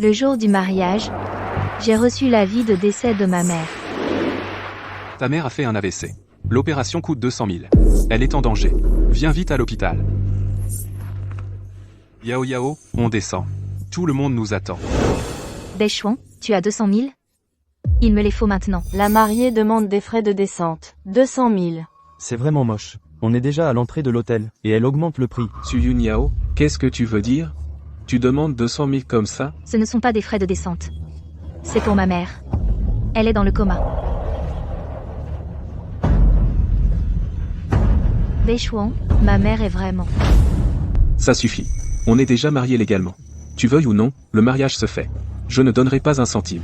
Le jour du mariage, j'ai reçu l'avis de décès de ma mère. Ta mère a fait un AVC. L'opération coûte 200 000. Elle est en danger. Viens vite à l'hôpital. Yao Yao, on descend. Tout le monde nous attend. Beichuan, tu as 200 000 ? Il me les faut maintenant. La mariée demande des frais de descente. 200 000. C'est vraiment moche. On est déjà à l'entrée de l'hôtel, et elle augmente le prix. Suyun Yao, qu'est-ce que tu veux dire? Tu demandes 200 000 comme ça? Ce ne sont pas des frais de descente. C'est pour ma mère. Elle est dans le coma. Beichuan, ma mère est vraiment... Ça suffit. On est déjà mariés légalement. Tu veuilles ou non, le mariage se fait. Je ne donnerai pas un centime.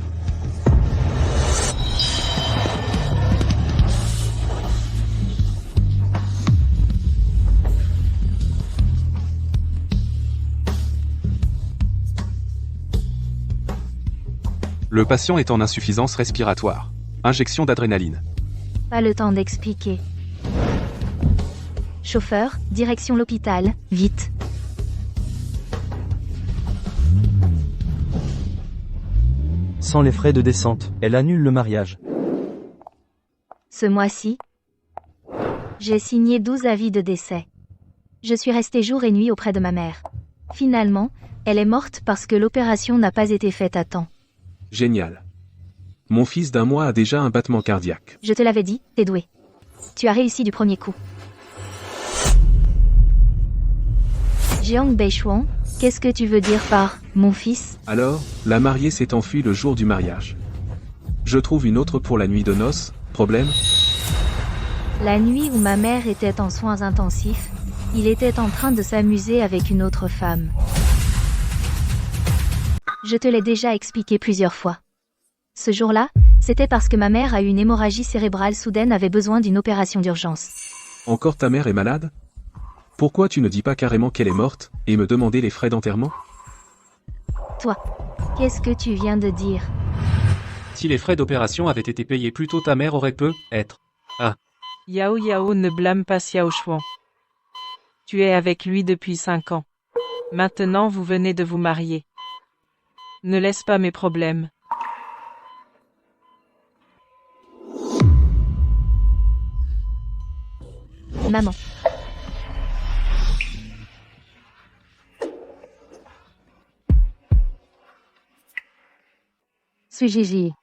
Le patient est en insuffisance respiratoire. Injection d'adrénaline. Pas le temps d'expliquer. Chauffeur, direction l'hôpital, vite. Sans les frais de descente, elle annule le mariage. Ce mois-ci, j'ai signé 12 avis de décès. Je suis restée jour et nuit auprès de ma mère. Finalement, elle est morte parce que l'opération n'a pas été faite à temps. Génial. Mon fils d'1 mois a déjà un battement cardiaque. Je te l'avais dit, t'es doué. Tu as réussi du premier coup. Jiang Beichuan, qu'est-ce que tu veux dire par « mon fils » ? Alors, la mariée s'est enfuie le jour du mariage. Je trouve une autre pour la nuit de noces, problème? La nuit où ma mère était en soins intensifs, il était en train de s'amuser avec une autre femme. Je te l'ai déjà expliqué plusieurs fois. Ce jour-là, c'était parce que ma mère a eu une hémorragie cérébrale soudaine, avait besoin d'une opération d'urgence. Encore ta mère est malade? Pourquoi tu ne dis pas carrément qu'elle est morte, et me demander les frais d'enterrement? Toi, qu'est-ce que tu viens de dire? Si les frais d'opération avaient été payés plus tôt, ta mère aurait pu être. Yao Yao ne blâme pas Xiao Shuang. Tu es avec lui depuis 5 ans. Maintenant vous venez de vous marier. Ne laisse pas mes problèmes. Maman. Suis Gigi.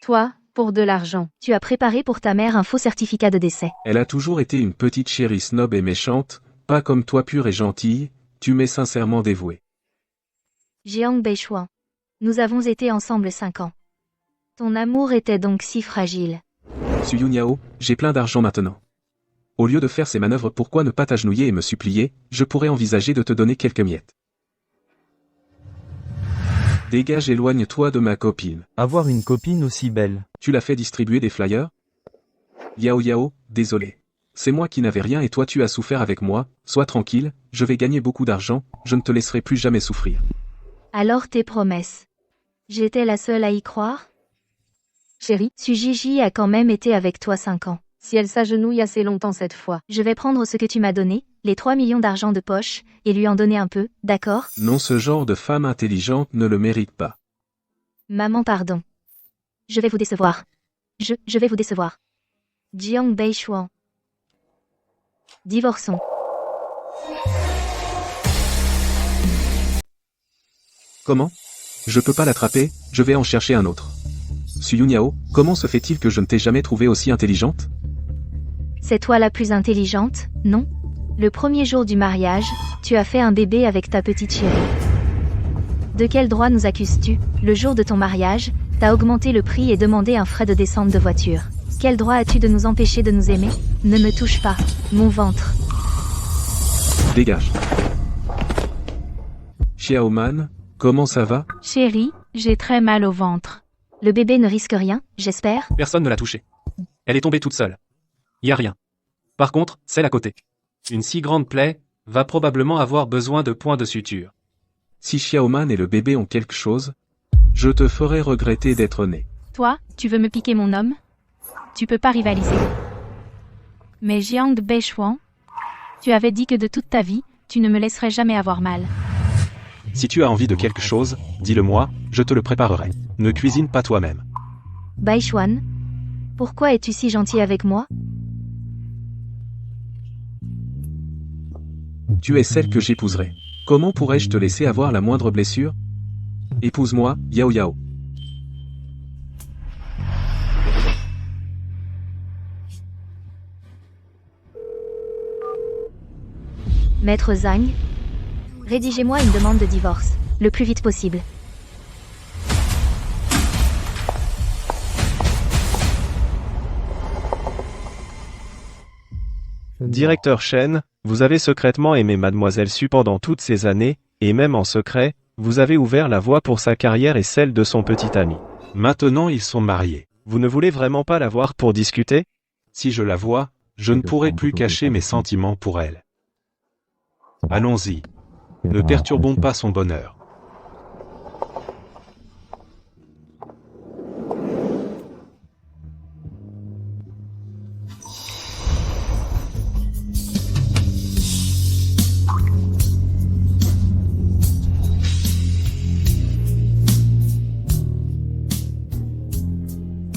Toi, pour de l'argent. Tu as préparé pour ta mère un faux certificat de décès. Elle a toujours été une petite chérie snob et méchante, pas comme toi pure et gentille, tu m'es sincèrement dévoué. Jiang Beichuan. Nous avons été ensemble 5 ans. Ton amour était donc si fragile. Suyun Yao, j'ai plein d'argent maintenant. Au lieu de faire ces manœuvres, pourquoi ne pas t'agenouiller et me supplier? Je pourrais envisager de te donner quelques miettes. Dégage, éloigne-toi de ma copine. Avoir une copine aussi belle. Tu l'as fait distribuer des flyers? Yao Yao, désolé. C'est moi qui n'avais rien et toi tu as souffert avec moi, sois tranquille, je vais gagner beaucoup d'argent, je ne te laisserai plus jamais souffrir. Alors tes promesses. J'étais la seule à y croire? Chérie, Gigi a quand même été avec toi 5 ans. si elle s'agenouille assez longtemps cette fois. Je vais prendre ce que tu m'as donné, les 3 millions d'argent de poche, et lui en donner un peu, d'accord? Non, ce genre de femme intelligente ne le mérite pas. Maman, pardon. Je vais vous décevoir. Je vais vous décevoir. Jiang Beichuan. Divorçons. Comment? Je peux pas l'attraper, je vais en chercher un autre. Suyun Yao, comment se fait-il que je ne t'ai jamais trouvée aussi intelligente? C'est toi la plus intelligente, non? Le premier jour du mariage, tu as fait un bébé avec ta petite chérie. De quel droit nous accuses-tu? Le jour de ton mariage, t'as augmenté le prix et demandé un frais de descente de voiture. Quel droit as-tu de nous empêcher de nous aimer? Ne me touche pas, mon ventre. Dégage. Xiaoman, comment ça va? Chérie, j'ai très mal au ventre. Le bébé ne risque rien, j'espère? Personne ne l'a touchée. Elle est tombée toute seule. Y a rien. Par contre, celle à côté. Une si grande plaie va probablement avoir besoin de points de suture. Si Xiaoman et le bébé ont quelque chose, je te ferai regretter d'être né. Toi, tu veux me piquer mon homme? Tu peux pas rivaliser. Mais Jiang Beichuan, tu avais dit que de toute ta vie, tu ne me laisserais jamais avoir mal. Si tu as envie de quelque chose, dis-le-moi, je te le préparerai. Ne cuisine pas toi-même. Baishuan, pourquoi es-tu si gentil avec moi? Tu es celle que j'épouserai. Comment pourrais-je te laisser avoir la moindre blessure? Épouse-moi, Yao Yao. Maître Zhang, rédigez-moi une demande de divorce, le plus vite possible. Directeur Shen, vous avez secrètement aimé Mademoiselle Su pendant toutes ces années, et même en secret, vous avez ouvert la voie pour sa carrière et celle de son petit ami. Maintenant ils sont mariés. Vous ne voulez vraiment pas la voir pour discuter? Si je la vois, je ne pourrai plus cacher mes sentiments pour elle. Allons-y. Ne perturbons pas son bonheur.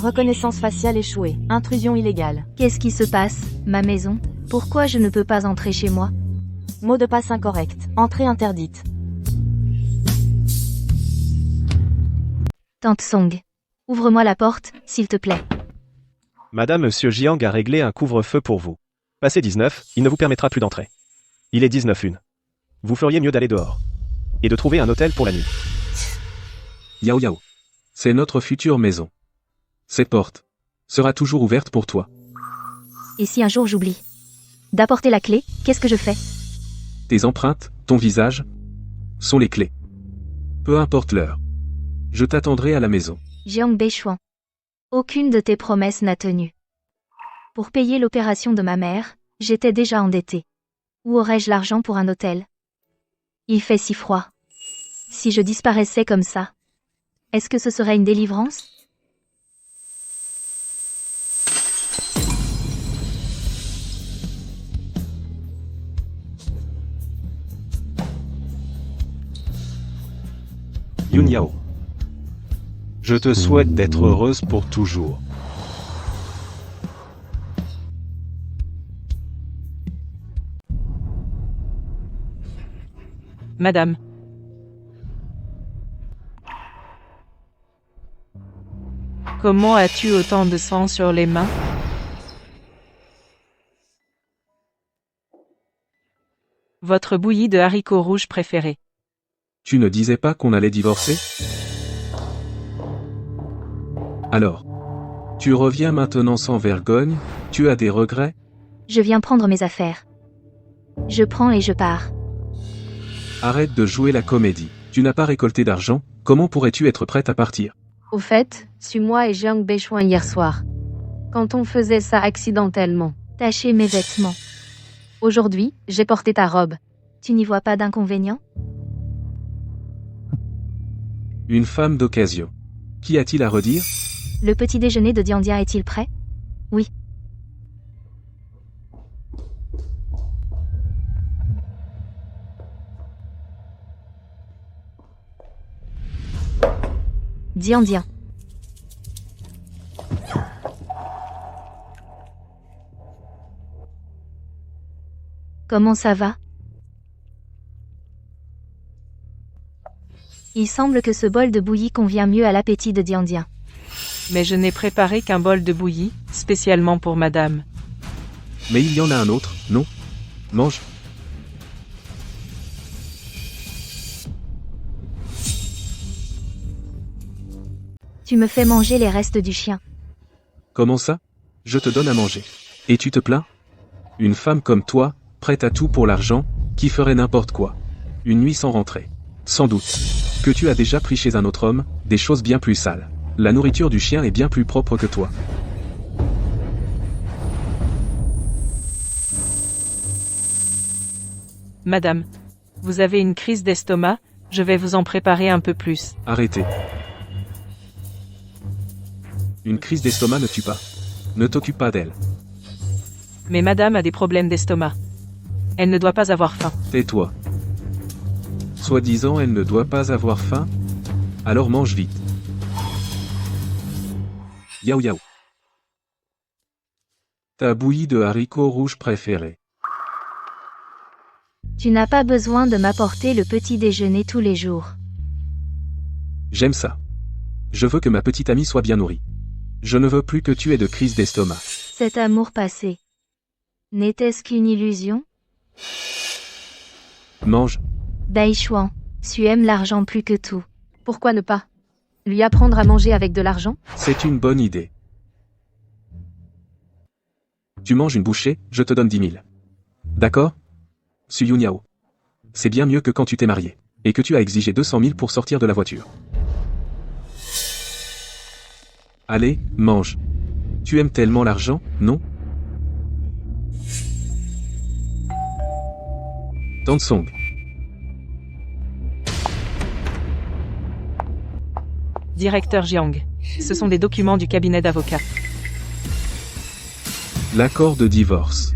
Reconnaissance faciale échouée. Intrusion illégale. Qu'est-ce qui se passe, ma maison? Pourquoi je ne peux pas entrer chez moi? Mot de passe incorrect. Entrée interdite. Tante Song, ouvre-moi la porte, s'il te plaît. Madame Monsieur Jiang a réglé un couvre-feu pour vous. Passé 19, il ne vous permettra plus d'entrer. Il est 19h01. Vous feriez mieux d'aller dehors. Et de trouver un hôtel pour la nuit. Yao Yao. C'est notre future maison. Cette porte sera toujours ouverte pour toi. Et si un jour j'oublie d'apporter la clé, qu'est-ce que je fais? Tes empreintes, ton visage, sont les clés. Peu importe l'heure. Je t'attendrai à la maison. Jiang Beishuan. Aucune de tes promesses n'a tenu. Pour payer l'opération de ma mère, j'étais déjà endettée. Où aurais-je l'argent pour un hôtel? Il fait si froid. Si je disparaissais comme ça, est-ce que ce serait une délivrance? Yun Yao. Je te souhaite d'être heureuse pour toujours. Madame. Comment as-tu autant de sang sur les mains? Votre bouillie de haricots rouges préférée. Tu ne disais pas qu'on allait divorcer? Alors, tu reviens maintenant sans vergogne, tu as des regrets? Je viens prendre mes affaires. Je prends et je pars. Arrête de jouer la comédie. Tu n'as pas récolté d'argent, comment pourrais-tu être prête à partir? Au fait, suis-moi et Jiang Beishuan hier soir. Quand on faisait ça accidentellement. Tâcher mes vêtements. Aujourd'hui, j'ai porté ta robe. Tu n'y vois pas d'inconvénient? Une femme d'occasion. Qu'y a-t-il à redire? Le petit déjeuner de Diandia est-il prêt? Oui. Diandia. Comment ça va? Il semble que ce bol de bouillie convient mieux à l'appétit de Diandia. Mais je n'ai préparé qu'un bol de bouillie, spécialement pour madame. Mais il y en a un autre, non? Mange. Tu me fais manger les restes du chien. Comment ça? Je te donne à manger. Et tu te plains? Une femme comme toi, prête à tout pour l'argent, qui ferait n'importe quoi. Une nuit sans rentrer. Sans doute. Que tu as déjà pris chez un autre homme, des choses bien plus sales. La nourriture du chien est bien plus propre que toi. Madame, vous avez une crise d'estomac, je vais vous en préparer un peu plus. Arrêtez. Une crise d'estomac ne tue pas. Ne t'occupe pas d'elle. Mais madame a des problèmes d'estomac. Elle ne doit pas avoir faim. Tais-toi. Soi-disant, elle ne doit pas avoir faim. Alors mange vite. Yao yao. Ta bouillie de haricots rouges préférée. Tu n'as pas besoin de m'apporter le petit déjeuner tous les jours. J'aime ça. Je veux que ma petite amie soit bien nourrie. Je ne veux plus que tu aies de crise d'estomac. Cet amour passé. N'était-ce qu'une illusion? Mange. Beishuan, tu aimes l'argent plus que tout. Pourquoi ne pas lui apprendre à manger avec de l'argent? C'est une bonne idée. Tu manges une bouchée, je te donne 10 000. D'accord? Suyun Yao. C'est bien mieux que quand tu t'es marié. Et que tu as exigé 200 000 pour sortir de la voiture. Allez, mange. Tu aimes tellement l'argent, non? Tansong. Directeur Jiang. Ce sont des documents du cabinet d'avocats. L'accord de divorce.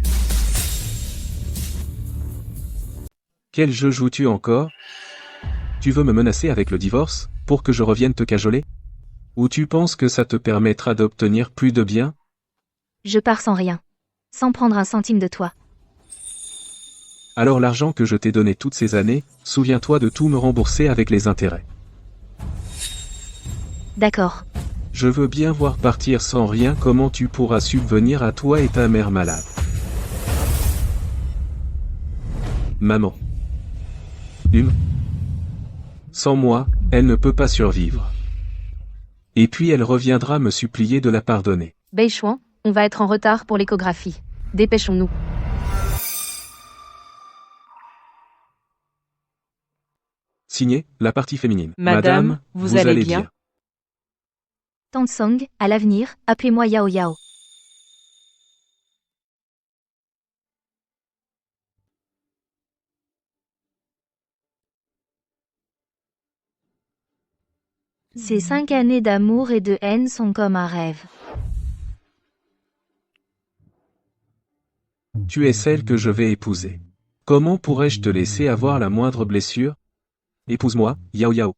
Quel jeu joues-tu encore? Tu veux me menacer avec le divorce, pour que je revienne te cajoler? Ou tu penses que ça te permettra d'obtenir plus de biens? Je pars sans rien. Sans prendre un centime de toi. Alors l'argent que je t'ai donné toutes ces années, souviens-toi de tout me rembourser avec les intérêts. D'accord. Je veux bien voir partir sans rien comment tu pourras subvenir à toi et ta mère malade. Maman. Sans moi, elle ne peut pas survivre. Et puis elle reviendra me supplier de la pardonner. Beishuan, on va être en retard pour l'échographie. Dépêchons-nous. Signé, la partie féminine. Madame, vous allez bien? Tansong, à l'avenir, appelez-moi Yao Yao. Ces 5 années d'amour et de haine sont comme un rêve. Tu es celle que je vais épouser. Comment pourrais-je te laisser avoir la moindre blessure? Épouse-moi, Yao Yao.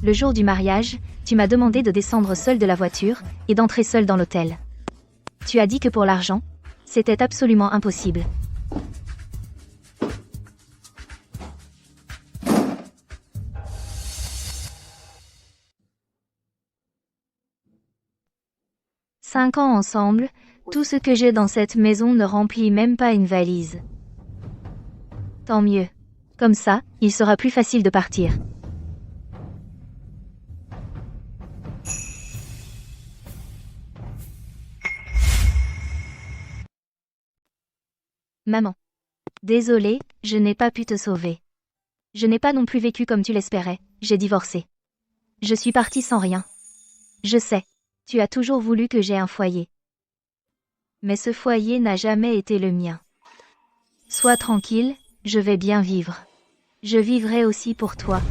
Le jour du mariage, tu m'as demandé de descendre seul de la voiture et d'entrer seul dans l'hôtel. Tu as dit que pour l'argent, c'était absolument impossible. « 5 ans ensemble, tout ce que j'ai dans cette maison ne remplit même pas une valise. Tant mieux. Comme ça, il sera plus facile de partir. » Maman. Désolée, je n'ai pas pu te sauver. Je n'ai pas non plus vécu comme tu l'espérais, j'ai divorcé. Je suis partie sans rien. Je sais, tu as toujours voulu que j'aie un foyer. Mais ce foyer n'a jamais été le mien. Sois tranquille, je vais bien vivre. Je vivrai aussi pour toi.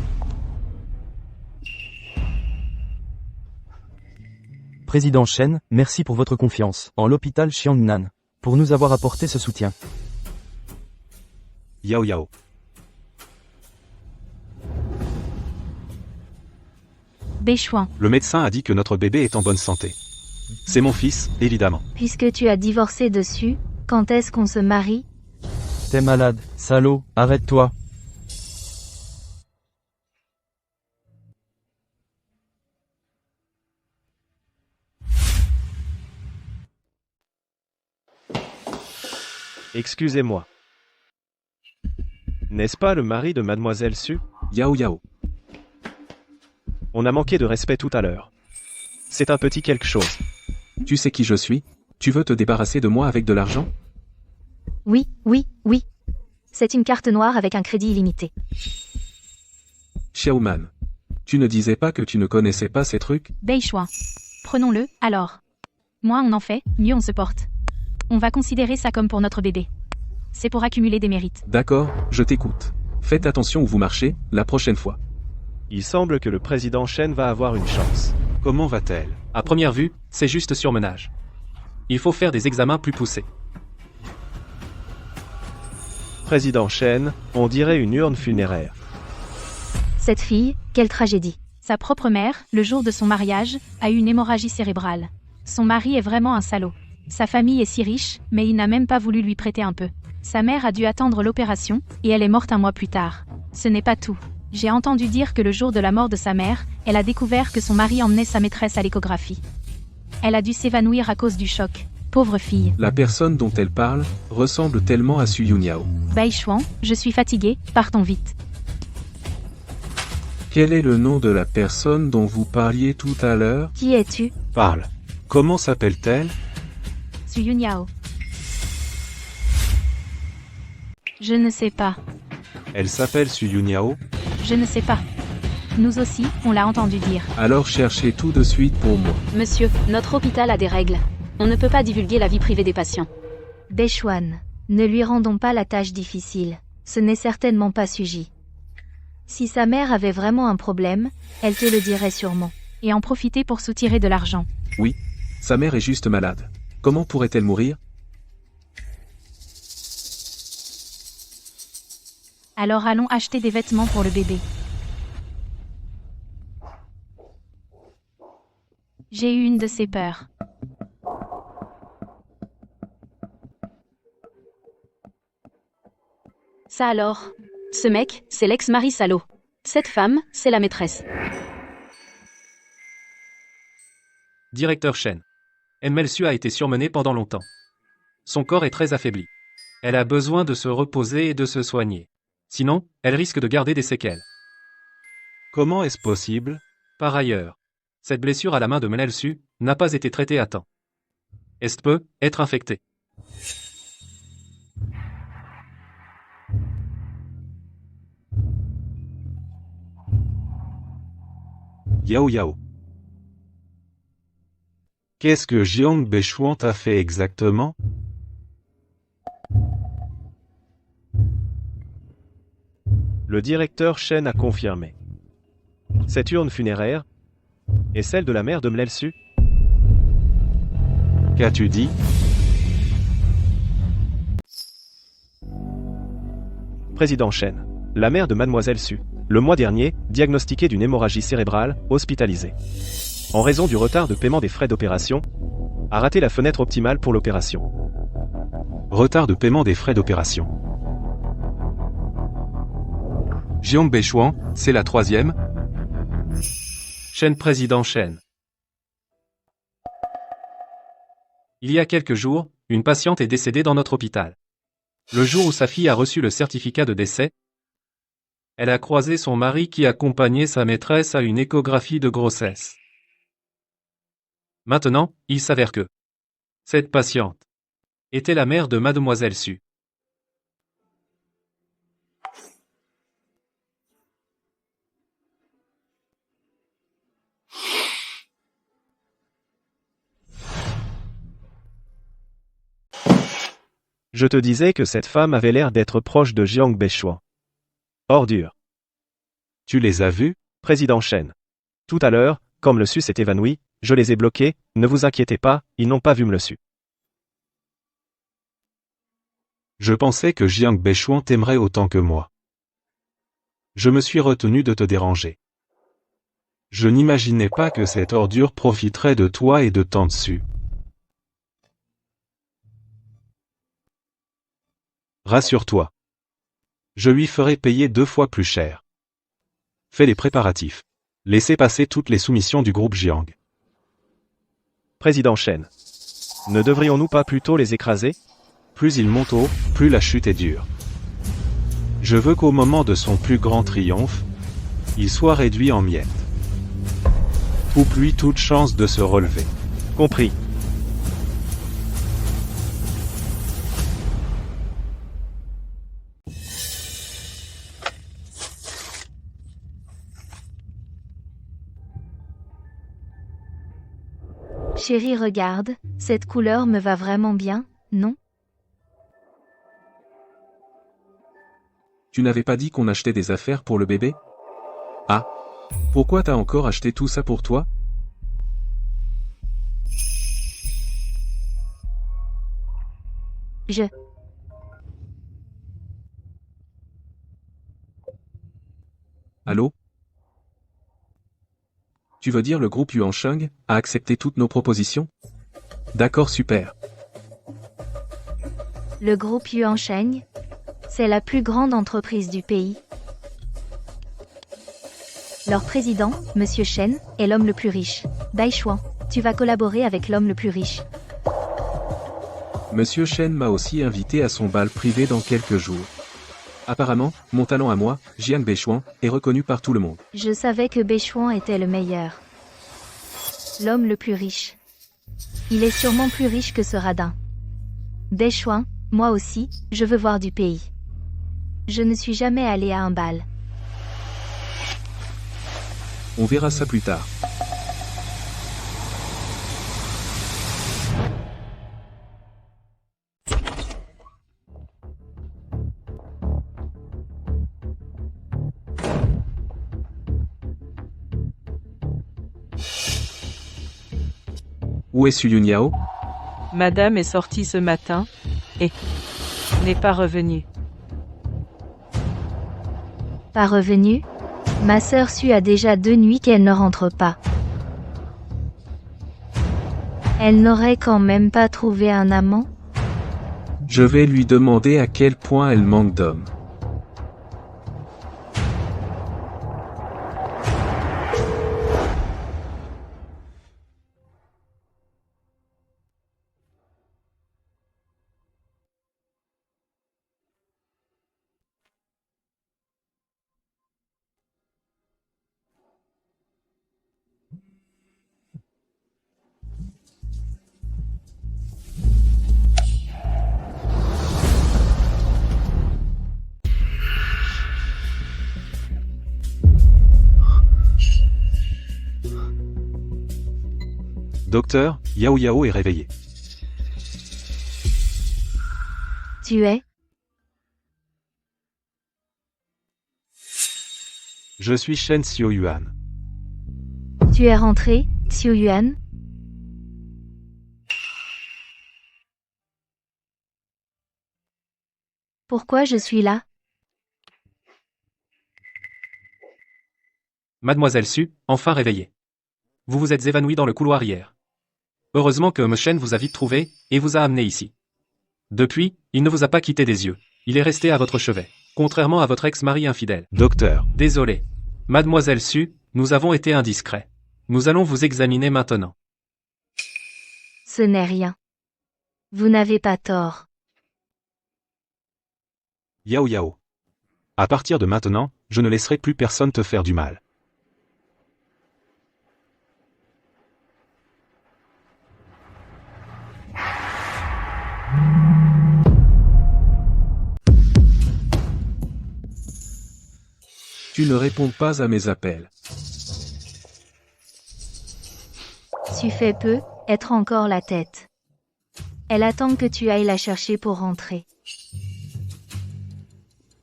Président Chen, merci pour votre confiance en l'hôpital Xiangnan, pour nous avoir apporté ce soutien. Yao Yao. Beishuan. Le médecin a dit que notre bébé est en bonne santé. C'est mon fils, évidemment. Puisque tu as divorcé dessus, quand est-ce qu'on se marie? T'es malade, salaud, arrête-toi. Excusez-moi. N'est-ce pas le mari de Mademoiselle Su? Yao Yao. On a manqué de respect tout à l'heure. C'est un petit quelque chose. Tu sais qui je suis? Tu veux te débarrasser de moi avec de l'argent? Oui, oui, oui. C'est une carte noire avec un crédit illimité. Xiaoman. Tu ne disais pas que tu ne connaissais pas ces trucs? Beishuan. Prenons-le, alors. Moins on en fait, mieux on se porte. On va considérer ça comme pour notre bébé. C'est pour accumuler des mérites. D'accord, je t'écoute. Faites attention où vous marchez, la prochaine fois. Il semble que le président Shen va avoir une chance. Comment va-t-elle? À première vue, c'est juste surmenage. Il faut faire des examens plus poussés. Président Shen, on dirait une urne funéraire. Cette fille, quelle tragédie. Sa propre mère, le jour de son mariage, a eu une hémorragie cérébrale. Son mari est vraiment un salaud. Sa famille est si riche, mais il n'a même pas voulu lui prêter un peu. Sa mère a dû attendre l'opération, et elle est morte un mois plus tard. Ce n'est pas tout. J'ai entendu dire que le jour de la mort de sa mère, elle a découvert que son mari emmenait sa maîtresse à l'échographie. Elle a dû s'évanouir à cause du choc. Pauvre fille. La personne dont elle parle ressemble tellement à Su Yunyao. Bai Chuan, je suis fatiguée, partons vite. Quel est le nom de la personne dont vous parliez tout à l'heure? Qui es-tu? Parle. Comment s'appelle-t-elle? Su Yunyao. Je ne sais pas. Elle s'appelle Su Yunyao? Je ne sais pas. Nous aussi, on l'a entendu dire. Alors cherchez tout de suite pour moi. Monsieur, notre hôpital a des règles. On ne peut pas divulguer la vie privée des patients. Bechuan, ne lui rendons pas la tâche difficile. Ce n'est certainement pas Suji. Si sa mère avait vraiment un problème, elle te le dirait sûrement. Et en profiter pour soutirer de l'argent. Oui, sa mère est juste malade. Comment pourrait-elle mourir? Alors allons acheter des vêtements pour le bébé. J'ai eu une de ces peurs. Ça alors? Ce mec, c'est l'ex-mari salaud. Cette femme, c'est la maîtresse. Directeur Shen. Mlsu a été surmenée pendant longtemps. Son corps est très affaibli. Elle a besoin de se reposer et de se soigner. Sinon, elle risque de garder des séquelles. Comment est-ce possible? Par ailleurs, cette blessure à la main de Mlsu n'a pas été traitée à temps. Elle peut être infectée. Yao Yao. Qu'est-ce que Jiang Bechuan t'a fait exactement? Le directeur Shen a confirmé. Cette urne funéraire est celle de la mère de Mlelsu. Qu'as-tu dit? Président Shen, la mère de Mademoiselle Su, le mois dernier, diagnostiquée d'une hémorragie cérébrale, hospitalisée. En raison du retard de paiement des frais d'opération, a raté la fenêtre optimale pour l'opération. Retard de paiement des frais d'opération. Jiang Bechuan, c'est la troisième. Shen président Shen. Il y a quelques jours, une patiente est décédée dans notre hôpital. Le jour où sa fille a reçu le certificat de décès, elle a croisé son mari qui accompagnait sa maîtresse à une échographie de grossesse. Maintenant, il s'avère que cette patiente était la mère de Mademoiselle Su. Je te disais que cette femme avait l'air d'être proche de Jiang Bechuan. Ordure. Tu les as vus? Président Shen. Tout à l'heure, comme le Su s'est évanoui, je les ai bloqués, ne vous inquiétez pas, ils n'ont pas vu Mlelsu. Je pensais que Jiang Bechuan t'aimerait autant que moi. Je me suis retenu de te déranger. Je n'imaginais pas que cette ordure profiterait de toi et de Tantsu. Rassure-toi. Je lui ferai payer 2 fois plus cher. Fais les préparatifs. Laissez passer toutes les soumissions du groupe Jiang. Président Shen. Ne devrions-nous pas plutôt les écraser? Plus il monte haut, plus la chute est dure. Je veux qu'au moment de son plus grand triomphe, il soit réduit en miettes. Coupe-lui toute chance de se relever. Compris. Chérie, regarde, cette couleur me va vraiment bien, non? Tu n'avais pas dit qu'on achetait des affaires pour le bébé? Ah, Pourquoi t'as encore acheté tout ça pour toi? Je... Allô? Tu veux dire le groupe Yuan Sheng a accepté toutes nos propositions? D'accord, super. Le groupe Yuan Sheng, c'est la plus grande entreprise du pays. Leur président, Monsieur Shen, est l'homme le plus riche. Dai Xuan, tu vas collaborer avec l'homme le plus riche. Monsieur Shen m'a aussi invité à son bal privé dans quelques jours. Apparemment, mon talent à moi, Jiang Beishuan, est reconnu par tout le monde. Je savais que Beishuan était le meilleur. L'homme le plus riche. Il est sûrement plus riche que ce radin. Beishuan, moi aussi, je veux voir du pays. Je ne suis jamais allé à un bal. On verra ça plus tard. Où est Su Yunyao? Madame est sortie ce matin, et n'est pas revenue. Pas revenu? Ma sœur Su a déjà 2 nuits qu'elle ne rentre pas. Elle n'aurait quand même pas trouvé un amant? Je vais lui demander à quel point elle manque d'hommes. Docteur, Yao Yao est réveillé. Tu es? Je suis Shen Xiao Yuan. Tu es rentré, Xiu Yuan? Pourquoi je suis là? Mademoiselle Su, enfin réveillée. Vous vous êtes évanouie dans le couloir hier. Heureusement que M. Shen vous a vite trouvé, et vous a amené ici. Depuis, il ne vous a pas quitté des yeux. Il est resté à votre chevet, contrairement à votre ex-mari infidèle. Docteur. Désolé. Mademoiselle Su, nous avons été indiscrets. Nous allons vous examiner maintenant. Ce n'est rien. Vous n'avez pas tort. Yao Yao. À partir de maintenant, je ne laisserai plus personne te faire du mal. Tu ne réponds pas à mes appels. Su fait peu, être encore la tête. Elle attend que tu ailles la chercher pour rentrer.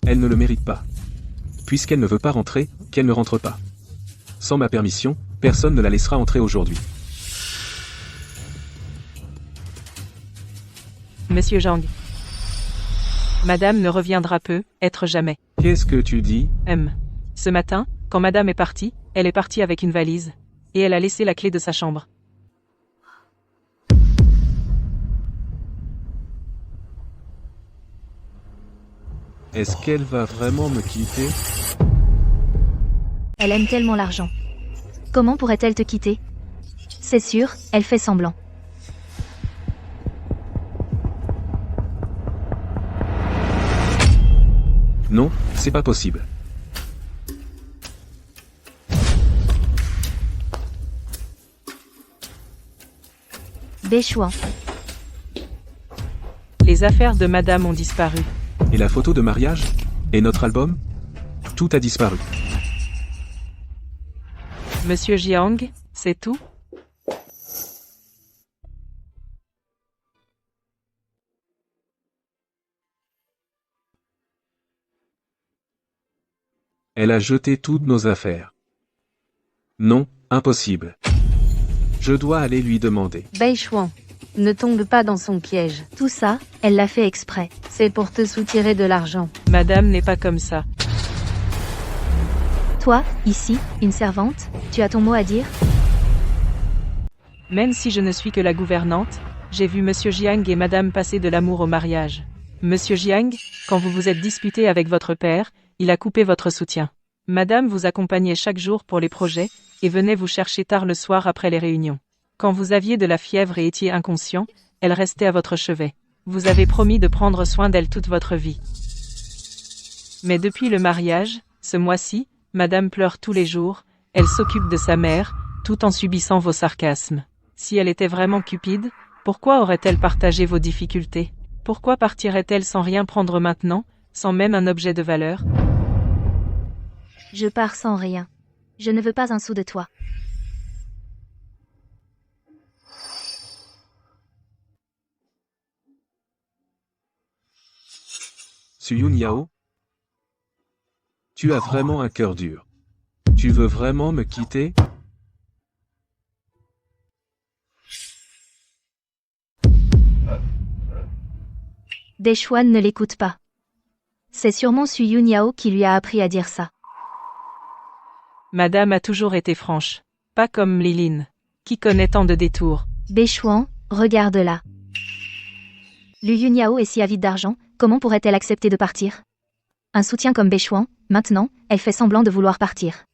Elle ne le mérite pas. Puisqu'elle ne veut pas rentrer, qu'elle ne rentre pas. Sans ma permission, personne ne la laissera entrer aujourd'hui. Monsieur Zhang. Madame ne reviendra peu, être jamais. Qu'est-ce que tu dis? Ce matin, quand Madame est partie, elle est partie avec une valise. Et elle a laissé la clé de sa chambre. Est-ce qu'elle va vraiment me quitter? Elle aime tellement l'argent. Comment pourrait-elle te quitter? C'est sûr, elle fait semblant. Non, c'est pas possible. Beishuan. Les affaires de Madame ont disparu. Et la photo de mariage? Et notre album? Tout a disparu. Monsieur Jiang, c'est tout? Elle a jeté toutes nos affaires. Non, impossible. Je dois aller lui demander. Beishuan, ne tombe pas dans son piège. Tout ça, elle l'a fait exprès. C'est pour te soutirer de l'argent. Madame n'est pas comme ça. Toi, ici, une servante, tu as ton mot à dire? Même si je ne suis que la gouvernante, j'ai vu Monsieur Jiang et Madame passer de l'amour au mariage. Monsieur Jiang, quand vous vous êtes disputé avec votre père, il a coupé votre soutien. Madame vous accompagnait chaque jour pour les projets, et venait vous chercher tard le soir après les réunions. Quand vous aviez de la fièvre et étiez inconscient, elle restait à votre chevet. Vous avez promis de prendre soin d'elle toute votre vie. Mais depuis le mariage, ce mois-ci, Madame pleure tous les jours, elle s'occupe de sa mère, tout en subissant vos sarcasmes. Si elle était vraiment cupide, pourquoi aurait-elle partagé vos difficultés? Pourquoi partirait-elle sans rien prendre maintenant, sans même un objet de valeur? Je pars sans rien. Je ne veux pas un sou de toi. Suyun Yao? Tu as vraiment un cœur dur. Tu veux vraiment me quitter? Dechuan ne l'écoute pas. C'est sûrement Suyun Yao qui lui a appris à dire ça. Madame a toujours été franche. Pas comme Liline, qui connaît tant de détours. Bechuan, regarde-la. Lu Yunyao est si avide d'argent, comment pourrait-elle accepter de partir? Un soutien comme Bechuan, maintenant, elle fait semblant de vouloir partir.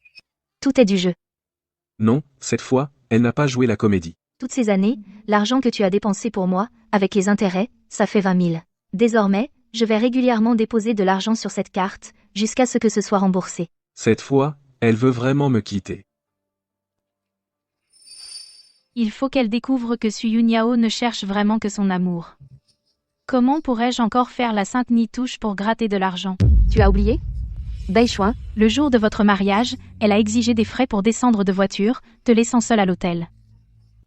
Tout est du jeu. Non, cette fois, elle n'a pas joué la comédie. Toutes ces années, l'argent que tu as dépensé pour moi, avec les intérêts, ça fait 20 000. Désormais, je vais régulièrement déposer de l'argent sur cette carte, jusqu'à ce que ce soit remboursé. Cette fois, elle veut vraiment me quitter. Il faut qu'elle découvre que Suyun Yao ne cherche vraiment que son amour. Comment pourrais-je encore faire la sainte nitouche pour gratter de l'argent? Tu as oublié? Beishuan, le jour de votre mariage, elle a exigé des frais pour descendre de voiture, te laissant seule à l'hôtel.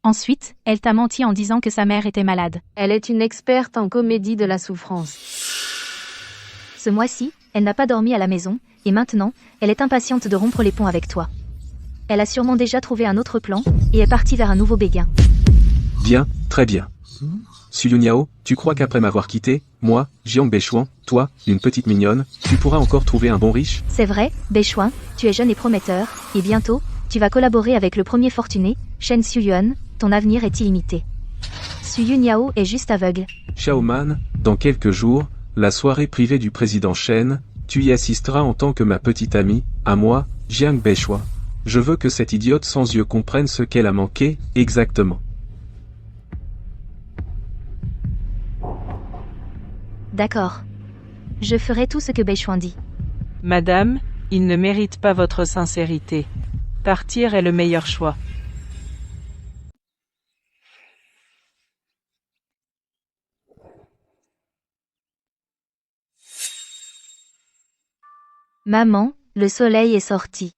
Ensuite, elle t'a menti en disant que sa mère était malade. Elle est une experte en comédie de la souffrance. Ce mois-ci, elle n'a pas dormi à la maison, et maintenant, elle est impatiente de rompre les ponts avec toi. Elle a sûrement déjà trouvé un autre plan, et est partie vers un nouveau béguin. Bien, très bien. Suyun Yao, tu crois qu'après m'avoir quitté, moi, Jiang Beishuan, toi, une petite mignonne, tu pourras encore trouver un bon riche? C'est vrai, Bechuan, tu es jeune et prometteur, et bientôt, tu vas collaborer avec le premier fortuné, Shen Suyuan, ton avenir est illimité. Suyun Yao est juste aveugle. Xiaoman, dans quelques jours, la soirée privée du président Shen, tu y assisteras en tant que ma petite amie, à moi, Jiang Beishuan. Je veux que cette idiote sans yeux comprenne ce qu'elle a manqué, exactement. D'accord. Je ferai tout ce que Bechuan dit. Madame, il ne mérite pas votre sincérité. Partir est le meilleur choix. Maman, le soleil est sorti.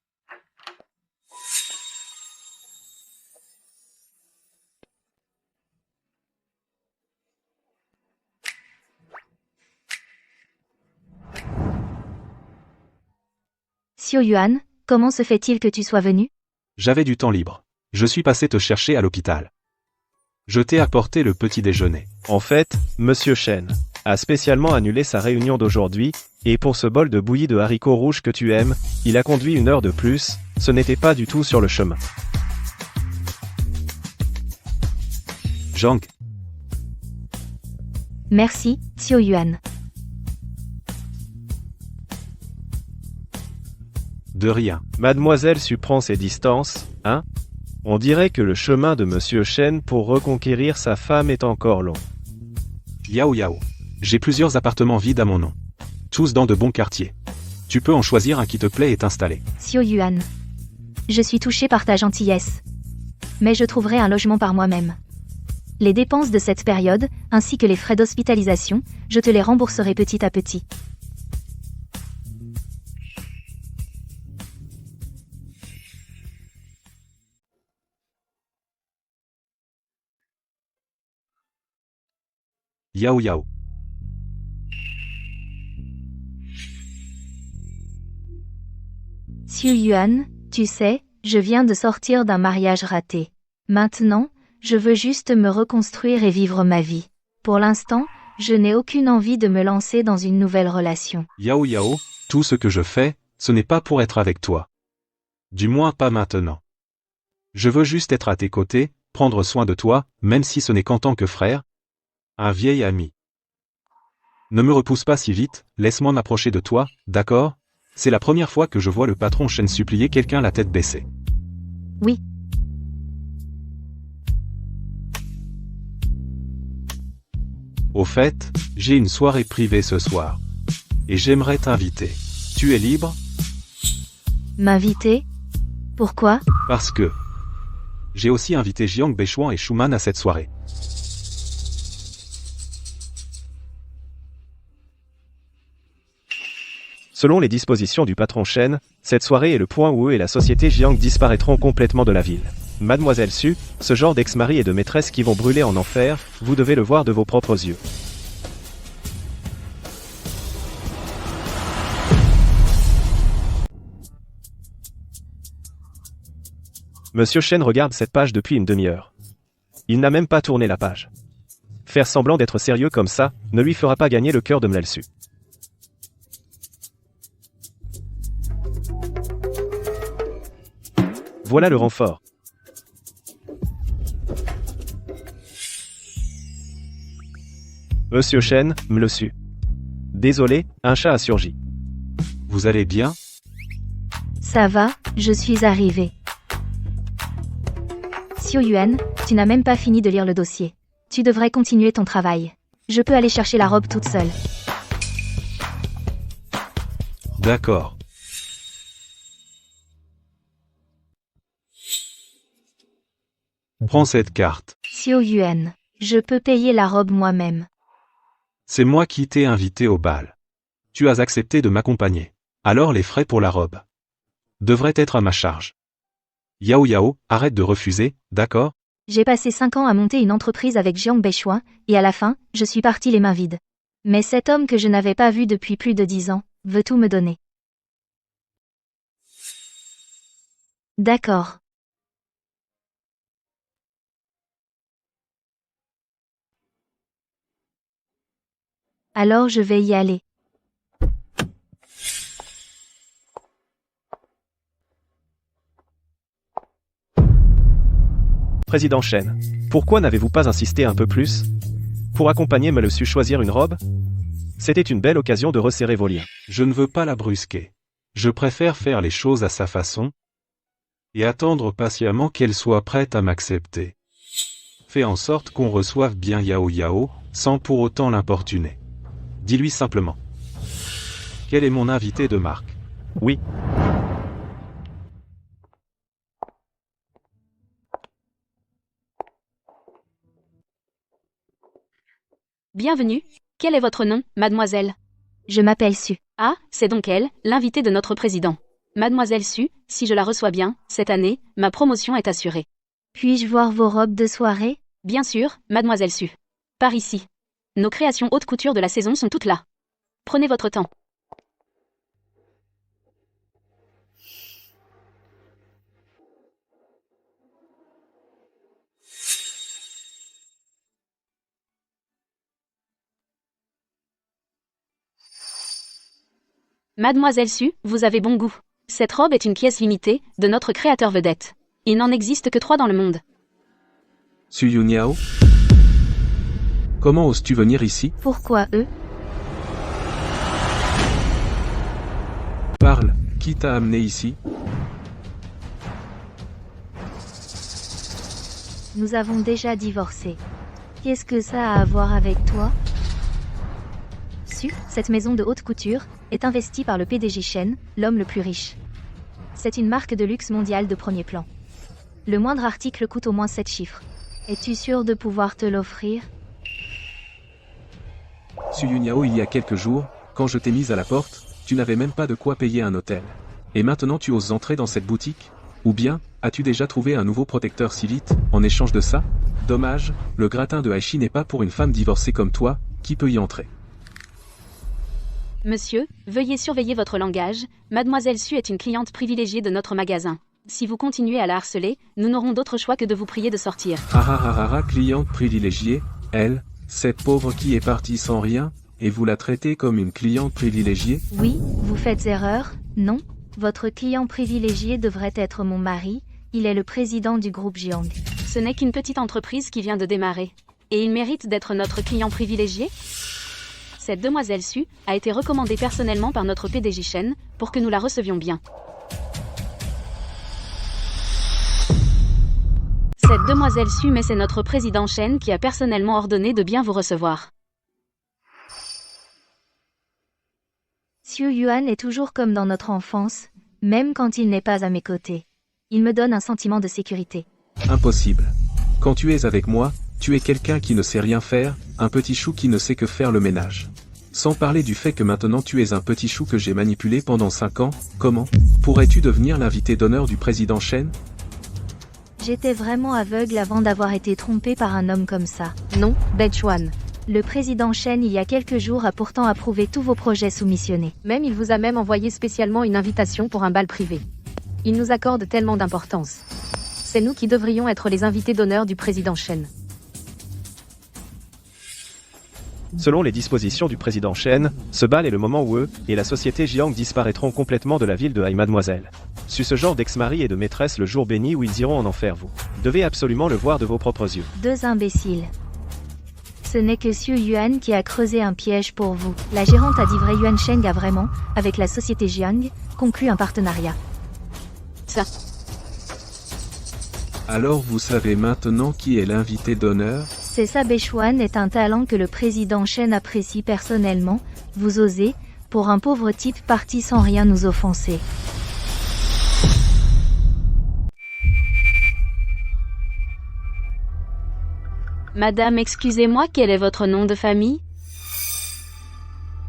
Xiao Yuan, comment se fait-il que tu sois venu? J'avais du temps libre. Je suis passé te chercher à l'hôpital. Je t'ai apporté le petit déjeuner. En fait, Monsieur Shen a spécialement annulé sa réunion d'aujourd'hui, et pour ce bol de bouillie de haricots rouges que tu aimes, il a conduit 1 heure de plus, ce n'était pas du tout sur le chemin. Zhang, Merci, Xiao Yuan. de rien. Mademoiselle Su prend ses distances, hein? On dirait que le chemin de Monsieur Shen pour reconquérir sa femme est encore long. Yao Yao. J'ai plusieurs appartements vides à mon nom. Tous dans de bons quartiers. Tu peux en choisir un qui te plaît et t'installer. Xiao Yuan. Je suis touché par ta gentillesse. Mais je trouverai un logement par moi-même. Les dépenses de cette période, ainsi que les frais d'hospitalisation, je te les rembourserai petit à petit. Yao Yao. Xiao Yuan, tu sais, Je viens de sortir d'un mariage raté. Maintenant, je veux juste me reconstruire et vivre ma vie. Pour l'instant, je n'ai aucune envie de me lancer dans une nouvelle relation. Yao Yao, tout ce que je fais, ce n'est pas pour être avec toi. Du moins pas maintenant. Je veux juste être à tes côtés, prendre soin de toi, même si ce n'est qu'en tant que frère. Un vieil ami. Ne me repousse pas si vite, laisse-moi m'approcher de toi, d'accord? C'est la première fois que je vois le patron Shen supplier quelqu'un la tête baissée. Oui. Au fait, j'ai une soirée privée ce soir. Et j'aimerais t'inviter. Tu es libre? M'inviter? Pourquoi? Parce que j'ai aussi invité Jiang Beishuan et Schumann à cette soirée. Selon les dispositions du patron Shen, cette soirée est le point où eux et la société Jiang disparaîtront complètement de la ville. Mademoiselle Su, ce genre d'ex-mari et de maîtresse qui vont brûler en enfer, vous devez le voir de vos propres yeux. Monsieur Shen regarde cette page depuis une demi-heure. Il n'a même pas tourné la page. Faire semblant d'être sérieux comme ça, ne lui fera pas gagner le cœur de Mlelsu. Voilà le renfort. Monsieur Shen, Mlelsu. Désolé, un chat a surgi. Vous allez bien? Ça va, je suis arrivé. Xiao Yuan, tu n'as même pas fini de lire le dossier. Tu devrais continuer ton travail. Je peux aller chercher la robe toute seule. D'accord. Prends cette carte. Xiao Yuan, je peux payer la robe moi-même. C'est moi qui t'ai invité au bal. Tu as accepté de m'accompagner. Alors les frais pour la robe devraient être à ma charge. Yao Yao, arrête de refuser, d'accord? J'ai passé 5 ans à monter une entreprise avec Jiang Beishuan, et à la fin, je suis parti les mains vides. Mais cet homme que je n'avais pas vu depuis plus de 10 ans, veut tout me donner. D'accord. Alors je vais y aller. Président Shen, pourquoi n'avez-vous pas insisté un peu plus? Pour accompagner Mlelsu choisir une robe? C'était une belle occasion de resserrer vos liens. Je ne veux pas la brusquer. Je préfère faire les choses à sa façon et attendre patiemment qu'elle soit prête à m'accepter. Fais en sorte qu'on reçoive bien Yao Yao, sans pour autant l'importuner. Dis-lui simplement. Quel est mon invité de marque? Oui. Bienvenue. Quel est votre nom, mademoiselle? Je m'appelle Su. Ah, c'est donc elle, l'invitée de notre président. Mademoiselle Su, si je la reçois bien, cette année, ma promotion est assurée. Puis-je voir vos robes de soirée? Bien sûr, mademoiselle Su. Par ici. Nos créations haute couture de la saison sont toutes là. Prenez votre temps. Mademoiselle Su, vous avez bon goût. Cette robe est une pièce limitée, de notre créateur vedette. Il n'en existe que 3 dans le monde. Su Yuniao? Comment oses-tu venir ici? Pourquoi eux? Parle, qui t'a amené ici? Nous avons déjà divorcé. Qu'est-ce que ça a à voir avec toi? Su, cette maison de haute couture, est investie par le PDG Shen, l'homme le plus riche. C'est une marque de luxe mondiale de premier plan. Le moindre article coûte au moins 7 chiffres. Es-tu sûr de pouvoir te l'offrir? Su Yuniao, il y a quelques jours, quand je t'ai mise à la porte, tu n'avais même pas de quoi payer un hôtel. Et maintenant tu oses entrer dans cette boutique? Ou bien, as-tu déjà trouvé un nouveau protecteur si vite, en échange de ça? Dommage, le gratin de Aichi n'est pas pour une femme divorcée comme toi, qui peut y entrer. Monsieur, veuillez surveiller votre langage, mademoiselle Su est une cliente privilégiée de notre magasin. Si vous continuez à la harceler, nous n'aurons d'autre choix que de vous prier de sortir. Cliente privilégiée, elle, cette pauvre qui est partie sans rien, et vous la traitez comme une cliente privilégiée? Oui, vous faites erreur, non? Votre client privilégié devrait être mon mari, il est le président du groupe Jiang. Ce n'est qu'une petite entreprise qui vient de démarrer. Et il mérite d'être notre client privilégié? Cette demoiselle Su a été recommandée personnellement par notre PDG Shen pour que nous la recevions bien. Cette demoiselle Su, mais c'est notre président Shen qui a personnellement ordonné de bien vous recevoir. Xu Yuan est toujours comme dans notre enfance, même quand il n'est pas à mes côtés. Il me donne un sentiment de sécurité. Impossible. Quand tu es avec moi, tu es quelqu'un qui ne sait rien faire, un petit chou qui ne sait que faire le ménage. Sans parler du fait que maintenant tu es un petit chou que j'ai manipulé pendant 5 ans, comment pourrais-tu devenir l'invité d'honneur du président Shen? J'étais vraiment aveugle avant d'avoir été trompé par un homme comme ça. Non, Beichuan. Le président Shen il y a quelques jours a pourtant approuvé tous vos projets soumissionnés. Il vous a même envoyé spécialement une invitation pour un bal privé. Il nous accorde tellement d'importance. C'est nous qui devrions être les invités d'honneur du président Shen. Selon les dispositions du président Shen, ce bal est le moment où eux et la société Jiang disparaîtront complètement de la ville de Hai Mademoiselle. Su ce genre d'ex-mari et de maîtresse le jour béni où ils iront en enfer, vous devez absolument le voir de vos propres yeux. Deux imbéciles. Ce n'est que Xu Yuan qui a creusé un piège pour vous. La gérante a dit vrai, Yuan Sheng a vraiment, avec la société Jiang, conclu un partenariat. Ça. Alors vous savez maintenant qui est l'invité d'honneur? C'est ça, Beichuan est un talent que le président Shen apprécie personnellement. Vous osez, pour un pauvre type parti sans rien nous offenser. Madame, excusez-moi, quel est votre nom de famille?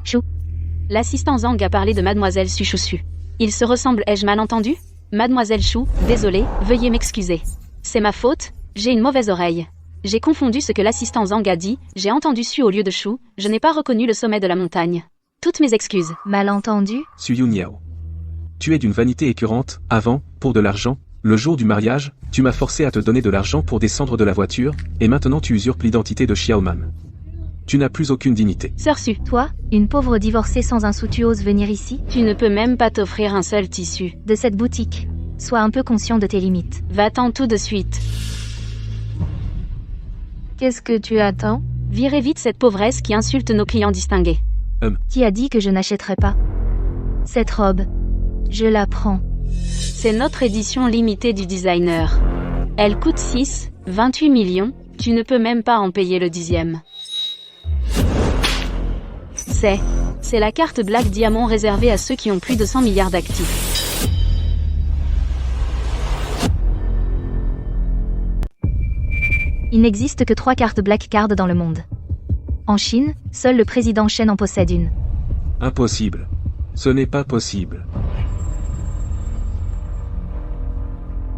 Chou. L'assistant Zhang a parlé de Mademoiselle Su Chousu. Ils se ressemblent, ai-je mal entendu? Mademoiselle Chou, désolé, veuillez m'excuser. C'est ma faute, j'ai une mauvaise oreille. J'ai confondu ce que l'assistant Zhang a dit, j'ai entendu Su au lieu de Chou, je n'ai pas reconnu le sommet de la montagne. Toutes mes excuses. Malentendu? Su Yuniao. Tu es d'une vanité écœurante, avant, pour de l'argent, le jour du mariage, tu m'as forcé à te donner de l'argent pour descendre de la voiture, et maintenant tu usurpes l'identité de Xiaoman. Tu n'as plus aucune dignité. Sœur Su. Toi, une pauvre divorcée sans un sou, tu oses venir ici? Tu ne peux même pas t'offrir un seul tissu. De cette boutique. Sois un peu conscient de tes limites. Va-t'en tout de suite. Qu'est-ce que tu attends? Virez vite cette pauvresse qui insulte nos clients distingués. Qui a dit que je n'achèterais pas? Cette robe. Je la prends. C'est notre édition limitée du designer. Elle coûte 28 millions, tu ne peux même pas en payer le 10e. C'est la carte Black Diamond réservée à ceux qui ont plus de 100 milliards d'actifs. Il n'existe que 3 cartes Black Card dans le monde. En Chine, seul le président Shen en possède une. Impossible. Ce n'est pas possible.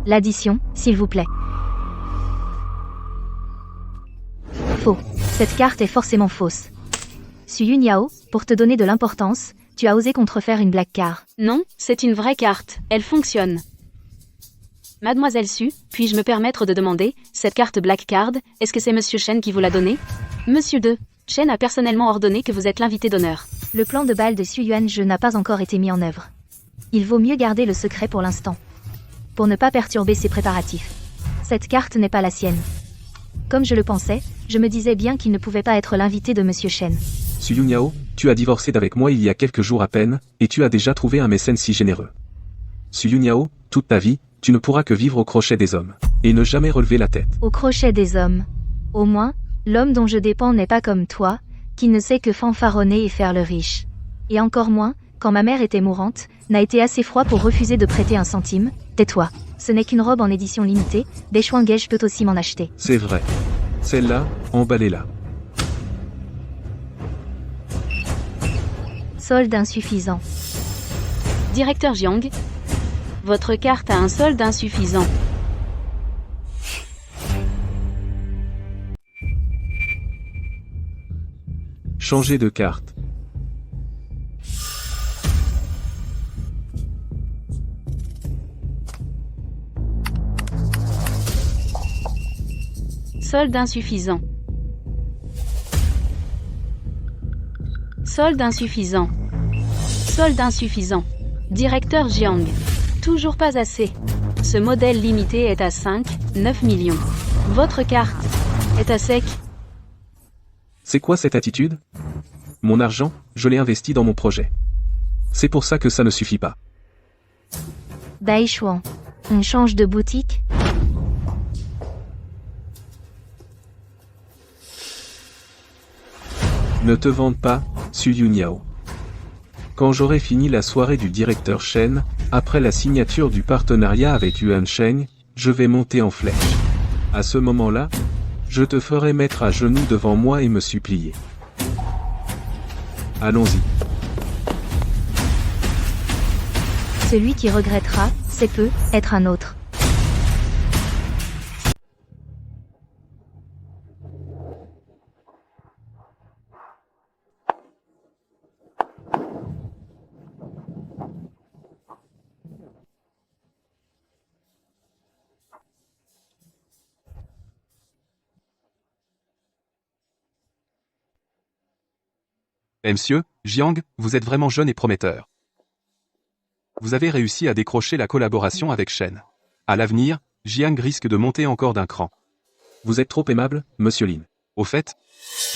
L'addition, s'il vous plaît. Faux. Cette carte est forcément fausse. Su Yuniao, pour te donner de l'importance, tu as osé contrefaire une Black Card. Non, c'est une vraie carte, elle fonctionne. Mademoiselle Su, puis-je me permettre de demander, cette carte Black Card, est-ce que c'est Monsieur Shen qui vous l'a donnée? Monsieur 2, Shen a personnellement ordonné que vous êtes l'invité d'honneur. Le plan de bal de Xu Yuan n'a pas encore été mis en œuvre. Il vaut mieux garder le secret pour l'instant. Pour ne pas perturber ses préparatifs. Cette carte n'est pas la sienne. Comme je le pensais, je me disais bien qu'il ne pouvait pas être l'invité de Monsieur Shen. Su Yuniao, tu as divorcé d'avec moi il y a quelques jours à peine, et tu as déjà trouvé un mécène si généreux. Su Yuniao, toute ta vie, tu ne pourras que vivre au crochet des hommes, et ne jamais relever la tête. Au crochet des hommes. Au moins, l'homme dont je dépends n'est pas comme toi, qui ne sait que fanfaronner et faire le riche. Et encore moins, quand ma mère était mourante, n'a été assez froid pour refuser de prêter un centime. Tais-toi. Ce n'est qu'une robe en édition limitée, Beichuan-Gage peut aussi m'en acheter. C'est vrai. Celle-là, emballez-la. Solde insuffisant. Directeur Jiang, votre carte a un solde insuffisant. Changez de carte. Solde insuffisant. Solde insuffisant. Solde insuffisant. Directeur Jiang. Toujours pas assez. Ce modèle limité est à 9 millions. Votre carte est à sec. C'est quoi cette attitude? Mon argent, je l'ai investi dans mon projet. C'est pour ça que ça ne suffit pas. Daishuan. On change de boutique? Ne te vante pas, Su Yuniao. Quand j'aurai fini la soirée du directeur Shen, après la signature du partenariat avec Yuan Sheng, je vais monter en flèche. À ce moment-là, je te ferai mettre à genoux devant moi et me supplier. Allons-y. Celui qui regrettera, c'est peu, être un autre. Monsieur, Jiang, vous êtes vraiment jeune et prometteur. Vous avez réussi à décrocher la collaboration avec Shen. À l'avenir, Jiang risque de monter encore d'un cran. Vous êtes trop aimable, monsieur Lin. Au fait,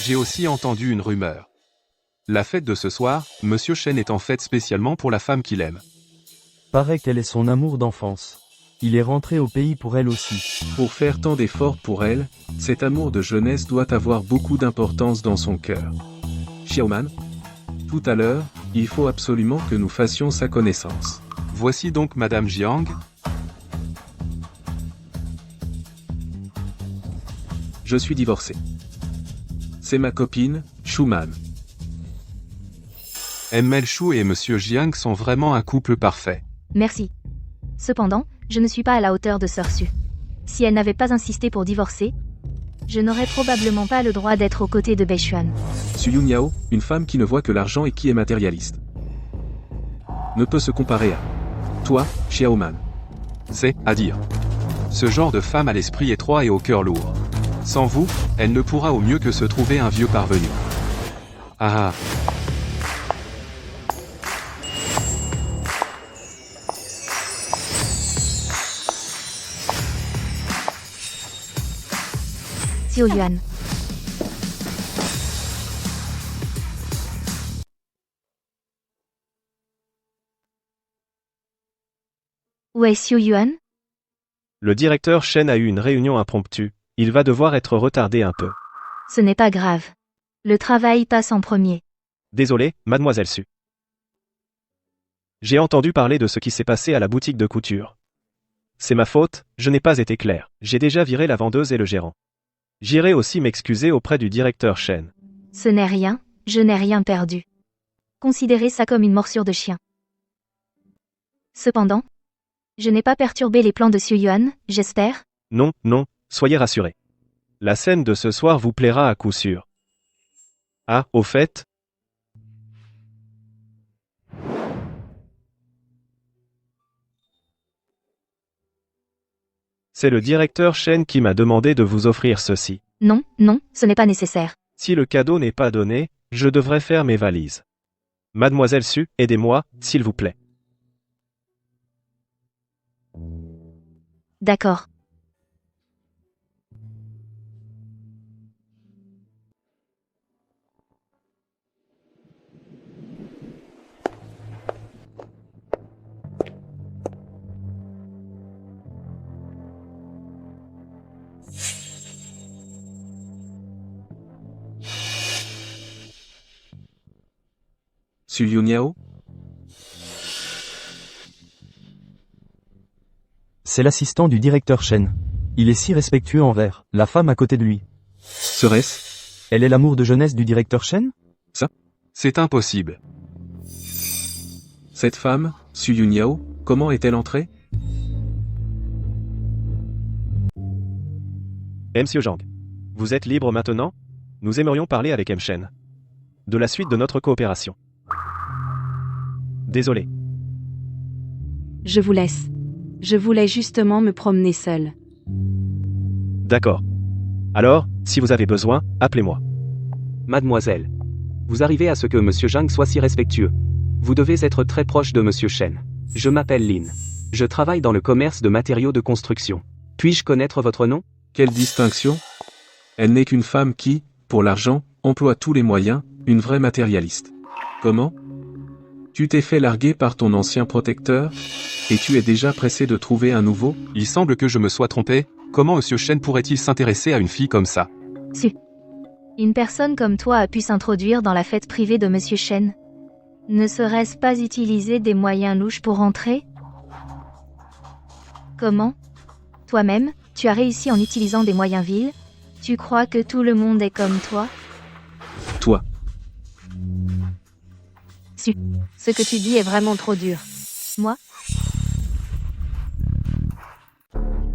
j'ai aussi entendu une rumeur. La fête de ce soir, monsieur Shen est en fête spécialement pour la femme qu'il aime. Paraît qu'elle est son amour d'enfance. Il est rentré au pays pour elle aussi. Pour faire tant d'efforts pour elle, cet amour de jeunesse doit avoir beaucoup d'importance dans son cœur. Xiaoman, tout à l'heure, il faut absolument que nous fassions sa connaissance. Voici donc Madame Jiang. Je suis divorcé. C'est ma copine, Shuman. ML Shu et Monsieur Jiang sont vraiment un couple parfait. Merci. Cependant, je ne suis pas à la hauteur de Sœur Su. Si elle n'avait pas insisté pour divorcer, je n'aurais probablement pas le droit d'être aux côtés de Beishuan. Su Yuniao, une femme qui ne voit que l'argent et qui est matérialiste, ne peut se comparer à toi, Xiaoman. C'est, à dire. Ce genre de femme a l'esprit étroit et au cœur lourd. Sans vous, elle ne pourra au mieux que se trouver un vieux parvenu. Ah ah. Xiao Yuan. Où est Xiao Yuan? Le directeur Shen a eu une réunion impromptue. Il va devoir être retardé un peu. Ce n'est pas grave. Le travail passe en premier. Désolé, mademoiselle Su. J'ai entendu parler de ce qui s'est passé à la boutique de couture. C'est ma faute, je n'ai pas été clair. J'ai déjà viré la vendeuse et le gérant. J'irai aussi m'excuser auprès du directeur Shen. Ce n'est rien, je n'ai rien perdu. Considérez ça comme une morsure de chien. Cependant, je n'ai pas perturbé les plans de Xiao Yuan, j'espère? Non, non, soyez rassurés. La scène de ce soir vous plaira à coup sûr. Ah, au fait, c'est le directeur Shen qui m'a demandé de vous offrir ceci. Non, non, ce n'est pas nécessaire. Si le cadeau n'est pas donné, je devrais faire mes valises. Mademoiselle Su, aidez-moi, s'il vous plaît. D'accord. Su Yuniao? C'est l'assistant du directeur Shen. Il est si respectueux envers la femme à côté de lui. Serait-ce? Elle est l'amour de jeunesse du directeur Shen? C'est impossible. Cette femme, Su Yuniao, comment est-elle entrée? Monsieur Zhang. Vous êtes libre maintenant? Nous aimerions parler avec M. Shen. De la suite de notre coopération. Désolé. Je vous laisse. Je voulais justement me promener seule. D'accord. Alors, si vous avez besoin, appelez-moi. Mademoiselle. Vous arrivez à ce que Monsieur Zhang soit si respectueux. Vous devez être très proche de Monsieur Shen. Je m'appelle Lin. Je travaille dans le commerce de matériaux de construction. Puis-je connaître votre nom? Quelle distinction? Elle n'est qu'une femme qui, pour l'argent, emploie tous les moyens, une vraie matérialiste. Comment? Tu t'es fait larguer par ton ancien protecteur? Et tu es déjà pressé de trouver un nouveau? Il semble que je me sois trompé. Comment Monsieur Shen pourrait-il s'intéresser à une fille comme ça? Une personne comme toi a pu s'introduire dans la fête privée de Monsieur Shen. Ne serait-ce pas utiliser des moyens louches pour entrer? Comment? Toi-même, tu as réussi en utilisant des moyens vils? Tu crois que tout le monde est comme toi? Toi. Ce que tu dis est vraiment trop dur. Moi?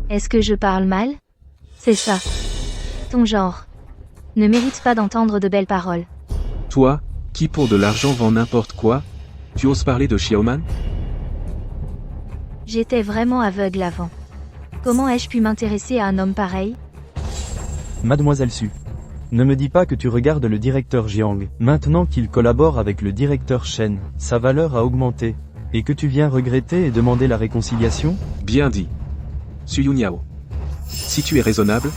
Est-ce que je parle mal? C'est ça. Ton genre ne mérite pas d'entendre de belles paroles. Toi, qui pour de l'argent vend n'importe quoi, tu oses parler de Xiaoman? J'étais vraiment aveugle avant. Comment ai-je pu m'intéresser à un homme pareil? Mademoiselle Su. Ne me dis pas que tu regardes le directeur Jiang. Maintenant qu'il collabore avec le directeur Shen, sa valeur a augmenté. Et que tu viens regretter et demander la réconciliation? Bien dit. Su Yunyao. Si tu es raisonnable,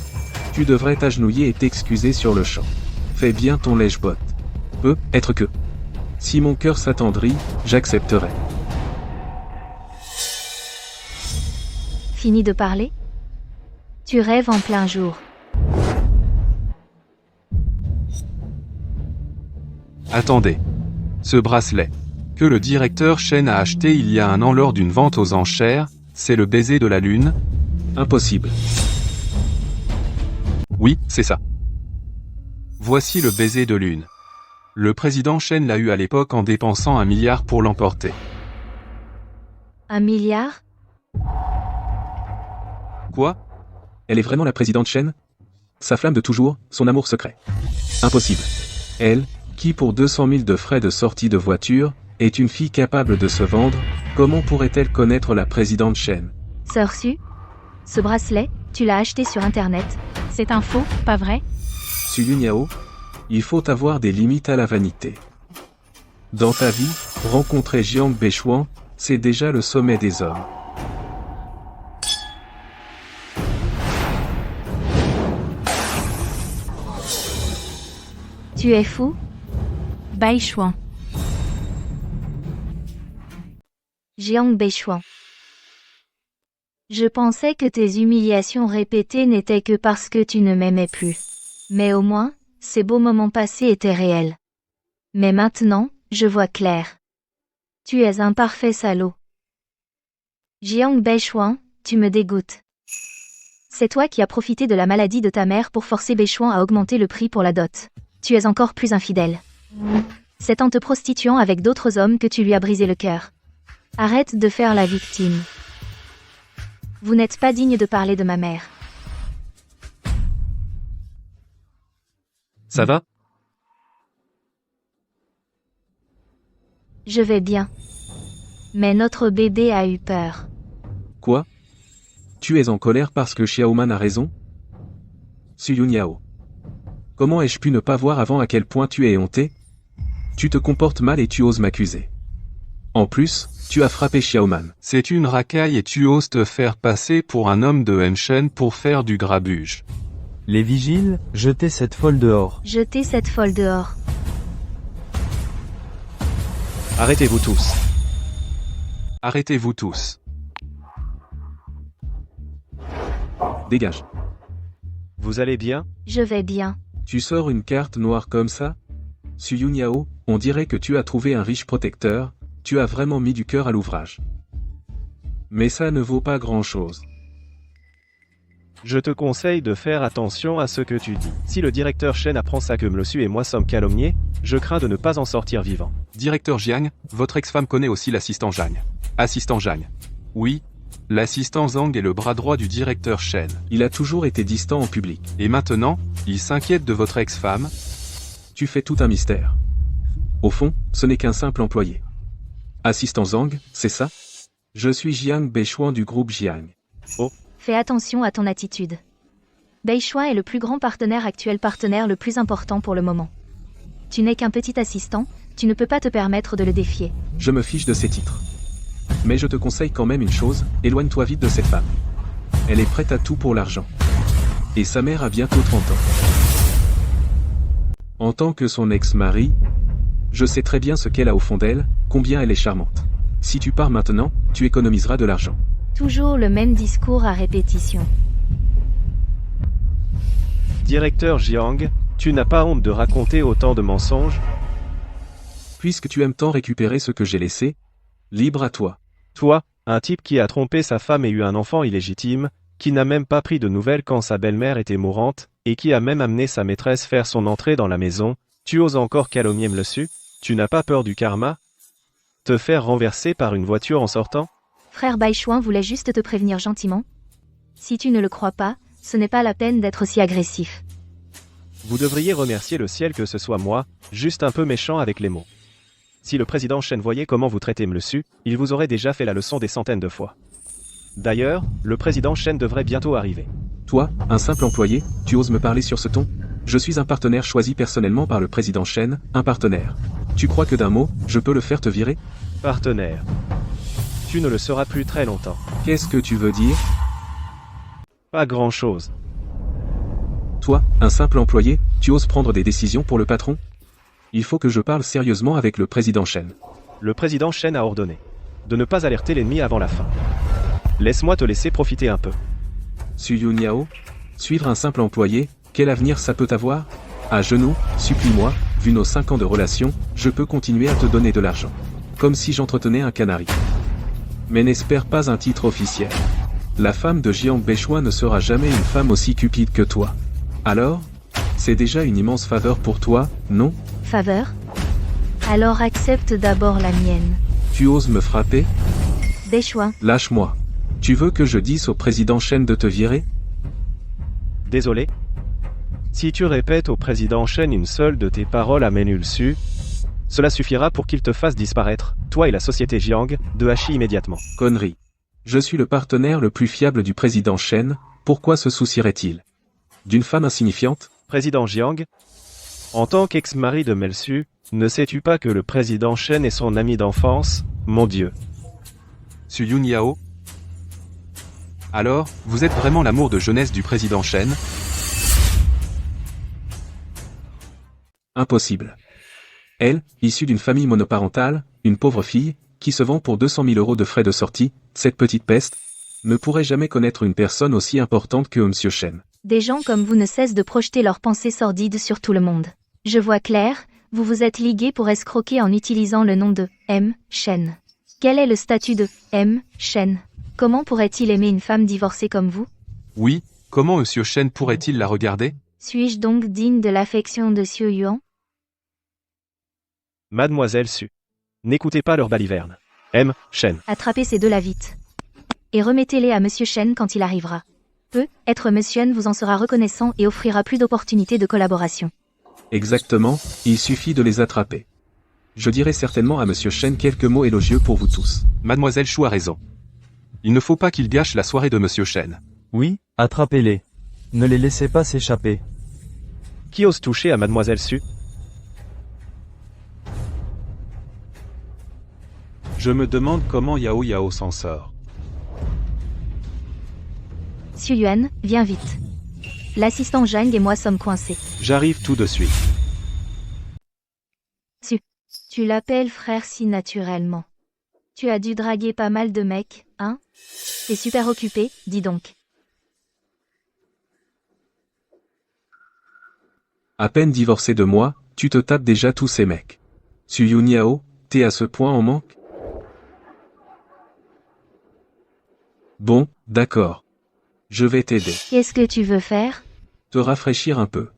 tu devrais t'agenouiller et t'excuser sur le champ. Fais bien ton lèche-botte. Peut être que. Si mon cœur s'attendrit, j'accepterai. Fini de parler? Tu rêves en plein jour. Attendez. Ce bracelet, que le directeur Shen a acheté il y a un an lors d'une vente aux enchères, c'est le baiser de la lune? Impossible. Oui, c'est ça. Voici le baiser de lune. Le président Shen l'a eu à l'époque en dépensant 1 milliard pour l'emporter. 1 milliard? Quoi? Elle est vraiment la présidente Shen? Sa flamme de toujours, son amour secret. Impossible. Elle, qui pour 200 000 de frais de sortie de voiture, est une fille capable de se vendre, comment pourrait-elle connaître la présidente Shen? Sœur Su, ce bracelet, tu l'as acheté sur internet. C'est un faux, pas vrai? Su Yunyao, il faut avoir des limites à la vanité. Dans ta vie, rencontrer Jiang Beishuan, c'est déjà le sommet des hommes. Tu es fou? Baishuan. Jiang Beishuan. Je pensais que tes humiliations répétées n'étaient que parce que tu ne m'aimais plus. Mais au moins, ces beaux moments passés étaient réels. Mais maintenant, je vois clair. Tu es un parfait salaud. Jiang Beishuan, tu me dégoûtes. C'est toi qui as profité de la maladie de ta mère pour forcer Beishuan à augmenter le prix pour la dot. Tu es encore plus infidèle. C'est en te prostituant avec d'autres hommes que tu lui as brisé le cœur. Arrête de faire la victime. Vous n'êtes pas digne de parler de ma mère. Ça va? Je vais bien. Mais notre bébé a eu peur. Quoi? Tu es en colère parce que Xiaoman a raison? Su Yunyao. Comment ai-je pu ne pas voir avant à quel point tu es éhonté? Tu te comportes mal et tu oses m'accuser. En plus, tu as frappé Xiaoman. C'est une racaille et tu oses te faire passer pour un homme de Henshen pour faire du grabuge. Les vigiles, jetez cette folle dehors. Jetez cette folle dehors. Arrêtez-vous tous. Arrêtez-vous tous. Dégage. Vous allez bien? Je vais bien. Tu sors une carte noire comme ça? Su Yunyao, on dirait que tu as trouvé un riche protecteur, tu as vraiment mis du cœur à l'ouvrage. Mais ça ne vaut pas grand-chose. Je te conseille de faire attention à ce que tu dis. Si le directeur Shen apprend ça que Mlosu et moi sommes calomniés, je crains de ne pas en sortir vivant. Directeur Jiang, votre ex-femme connaît aussi l'assistant Zhang. Assistant Zhang. Oui, l'assistant Zhang est le bras droit du directeur Shen. Il a toujours été distant en public. Et maintenant, il s'inquiète de votre ex-femme? Tu fais tout un mystère. Au fond, ce n'est qu'un simple employé. Assistant Zhang, c'est ça? Je suis Jiang Beishuan du groupe Jiang. Oh. Fais attention à ton attitude. Beishuan est le plus grand partenaire actuel, partenaire le plus important pour le moment. Tu n'es qu'un petit assistant, tu ne peux pas te permettre de le défier. Je me fiche de ces titres. Mais je te conseille quand même une chose, éloigne-toi vite de cette femme. Elle est prête à tout pour l'argent. Et sa mère a bientôt 30 ans. En tant que son ex-mari, je sais très bien ce qu'elle a au fond d'elle, combien elle est charmante. Si tu pars maintenant, tu économiseras de l'argent. Toujours le même discours à répétition. Directeur Jiang, tu n'as pas honte de raconter autant de mensonges? Puisque tu aimes tant récupérer ce que j'ai laissé, libre à toi. Toi, un type qui a trompé sa femme et eu un enfant illégitime, qui n'a même pas pris de nouvelles quand sa belle-mère était mourante, et qui a même amené sa maîtresse faire son entrée dans la maison, tu oses encore calomnier dessus? Tu n'as pas peur du karma? Te faire renverser par une voiture en sortant? Frère Beishuan voulait juste te prévenir gentiment. Si tu ne le crois pas, ce n'est pas la peine d'être aussi agressif. Vous devriez remercier le ciel que ce soit moi, juste un peu méchant avec les mots. Si le président Shen voyait comment vous traitez dessus, il vous aurait déjà fait la leçon des centaines de fois. D'ailleurs, le président Shen devrait bientôt arriver. Toi, un simple employé, tu oses me parler sur ce ton? Je suis un partenaire choisi personnellement par le président Shen, un partenaire. Tu crois que d'un mot, je peux le faire te virer? Partenaire. Tu ne le seras plus très longtemps. Qu'est-ce que tu veux dire? Pas grand-chose. Toi, un simple employé, tu oses prendre des décisions pour le patron? Il faut que je parle sérieusement avec le président Shen. Le président Shen a ordonné de ne pas alerter l'ennemi avant la fin. Laisse-moi te laisser profiter un peu. Su Yuniao, suivre un simple employé, quel avenir ça peut avoir? À genoux, supplie-moi, vu nos 5 ans de relation, je peux continuer à te donner de l'argent. Comme si j'entretenais un canari. Mais n'espère pas un titre officiel. La femme de Jiang Beishuan ne sera jamais une femme aussi cupide que toi. Alors? C'est déjà une immense faveur pour toi, non? Faveur? Alors accepte d'abord la mienne. Tu oses me frapper? Beishuan. Lâche-moi. Tu veux que je dise au président Shen de te virer? Désolé. Si tu répètes au président Shen une seule de tes paroles à Menulsu, cela suffira pour qu'il te fasse disparaître, toi et la société Jiang, de Hachi immédiatement. Connerie. Je suis le partenaire le plus fiable du président Shen, pourquoi se soucierait-il? D'une femme insignifiante? Président Jiang? En tant qu'ex-mari de Melsu, ne sais-tu pas que le président Shen est son ami d'enfance, mon Dieu? Su Yuniao. Alors, vous êtes vraiment l'amour de jeunesse du président Shen? Impossible. Elle, issue d'une famille monoparentale, une pauvre fille, qui se vend pour 200 000 € de frais de sortie, cette petite peste, ne pourrait jamais connaître une personne aussi importante que Monsieur Shen. Des gens comme vous ne cessent de projeter leurs pensées sordides sur tout le monde. Je vois clair, vous vous êtes ligués pour escroquer en utilisant le nom de M. Shen. Quel est le statut de M. Shen? Comment pourrait-il aimer une femme divorcée comme vous? Oui, comment Monsieur Shen pourrait-il la regarder? Suis-je donc digne de l'affection de Xiu Yuan? Mademoiselle Su. N'écoutez pas leur baliverne. M. Shen. Attrapez ces deux-là vite. Et remettez-les à Monsieur Shen quand il arrivera. Être Monsieur Shen vous en sera reconnaissant et offrira plus d'opportunités de collaboration. Exactement, il suffit de les attraper. Je dirai certainement à Monsieur Shen quelques mots élogieux pour vous tous. Mademoiselle Chou a raison. Il ne faut pas qu'il gâche la soirée de Monsieur Shen. Oui, attrapez-les. Ne les laissez pas s'échapper. Qui ose toucher à Mademoiselle Su? Je me demande comment Yao Yao s'en sort. Xiu Yuan, viens vite. L'assistant Zhang et moi sommes coincés. J'arrive tout de suite. Tu l'appelles frère si naturellement. Tu as dû draguer pas mal de mecs, hein? T'es super occupé, dis donc. À peine divorcé de moi, tu te tapes déjà tous ces mecs. Su Yuniao, t'es à ce point en manque? Bon, d'accord. Je vais t'aider. Qu'est-ce que tu veux faire? Te rafraîchir un peu.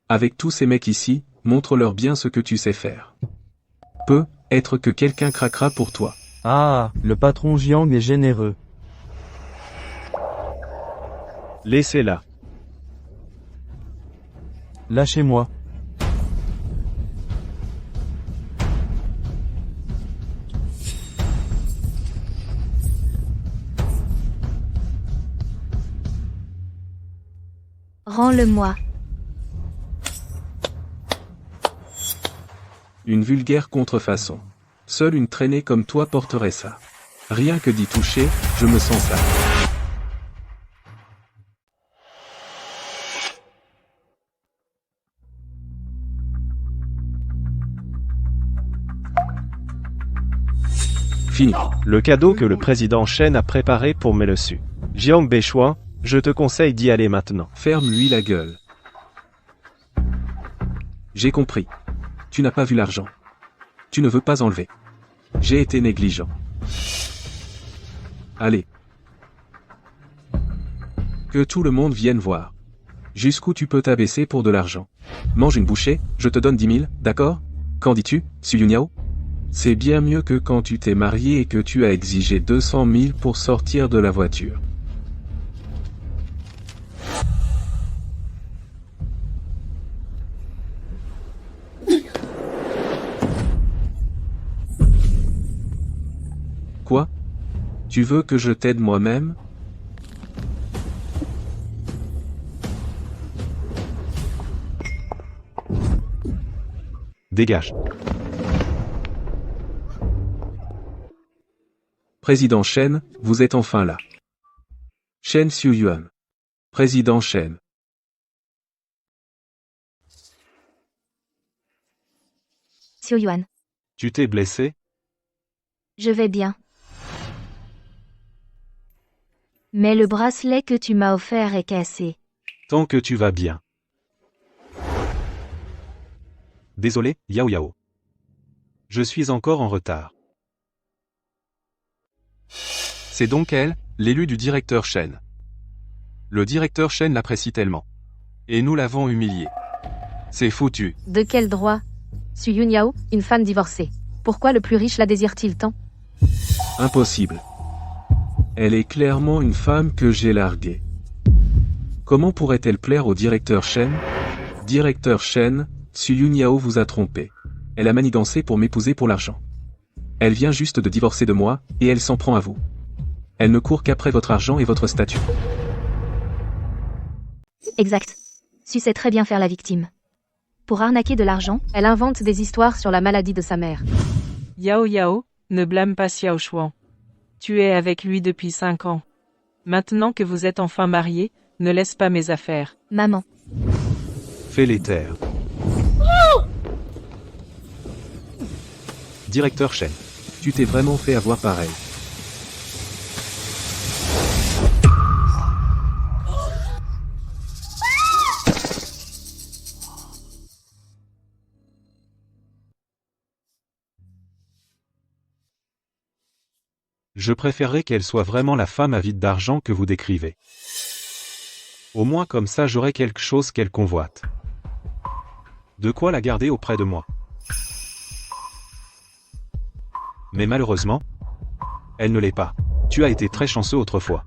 Avec tous ces mecs ici, montre-leur bien ce que tu sais faire. Peut être que quelqu'un craquera pour toi. Ah, le patron Jiang est généreux. Laissez-la. Lâchez-moi. Rends-le-moi. Une vulgaire contrefaçon. Seule une traînée comme toi porterait ça. Rien que d'y toucher, je me sens sale. Fini. Le cadeau que le président Shen a préparé pour Melusu. Jiang Beishuan, je te conseille d'y aller maintenant. Ferme-lui la gueule. J'ai compris. Tu n'as pas vu l'argent. Tu ne veux pas enlever. J'ai été négligent. Allez. Que tout le monde vienne voir. Jusqu'où tu peux t'abaisser pour de l'argent. Mange une bouchée, je te donne 10 000, d'accord? Qu'en dis-tu, Su Yunyao? C'est bien mieux que quand tu t'es marié et que tu as exigé 200 000 pour sortir de la voiture. Quoi? Tu veux que je t'aide moi-même? Dégage. Président Shen, vous êtes enfin là. Shen Xiuyuan. Président Shen. Xiuyuan. Tu t'es blessé? Je vais bien. Mais le bracelet que tu m'as offert est cassé. Tant que tu vas bien. Désolé, Yao Yao. Je suis encore en retard. C'est donc elle, l'élu du directeur Shen. Le directeur Shen l'apprécie tellement. Et nous l'avons humiliée. C'est foutu. De quel droit? Su Yunyao, une femme divorcée. Pourquoi le plus riche la désire-t-il tant? Impossible. Elle est clairement une femme que j'ai larguée. Comment pourrait-elle plaire au directeur Shen? Directeur Shen, Su Yunyao vous a trompé. Elle a manigancé pour m'épouser pour l'argent. Elle vient juste de divorcer de moi, et elle s'en prend à vous. Elle ne court qu'après votre argent et votre statut. Exact. Su sait très bien faire la victime. Pour arnaquer de l'argent, Elle invente des histoires sur la maladie de sa mère. Yao Yao, ne blâme pas Xiao Shuang. Tu es avec lui depuis 5 ans. Maintenant que vous êtes enfin mariés, ne laisse pas mes affaires. maman. Fais les taire. Directeur Shen. Tu t'es vraiment fait avoir pareil. Je préférerais qu'elle soit vraiment la femme avide d'argent que vous décrivez. Au moins comme ça j'aurai quelque chose qu'elle convoite. De quoi la garder auprès de moi. Mais malheureusement, elle ne l'est pas. Tu as été très chanceux autrefois.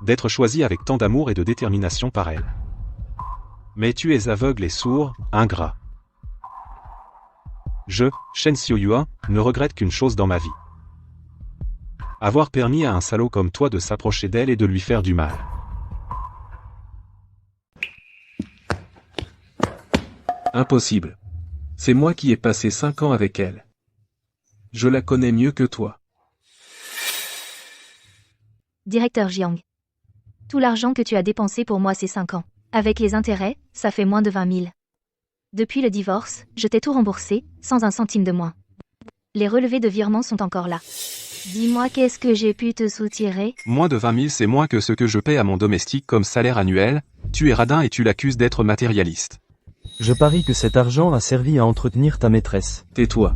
D'être choisi avec tant d'amour et de détermination par elle. Mais tu es aveugle et sourd, ingrat. Je, Shen Xiuyuan, ne regrette qu'une chose dans ma vie. Avoir permis à un salaud comme toi de s'approcher d'elle et de lui faire du mal. Impossible. C'est moi qui ai passé 5 ans avec elle. Je la connais mieux que toi. Directeur Jiang. Tout l'argent que tu as dépensé pour moi ces 5 ans. Avec les intérêts, ça fait moins de 20 000. Depuis le divorce, je t'ai tout remboursé, sans un centime de moins. Les relevés de virement sont encore là. Dis-moi qu'est-ce que j'ai pu te soutirer? Moins de 20 000 c'est moins que ce que je paie à mon domestique comme salaire annuel. Tu es radin et tu l'accuses d'être matérialiste. Je parie que cet argent a servi à entretenir ta maîtresse. Tais-toi.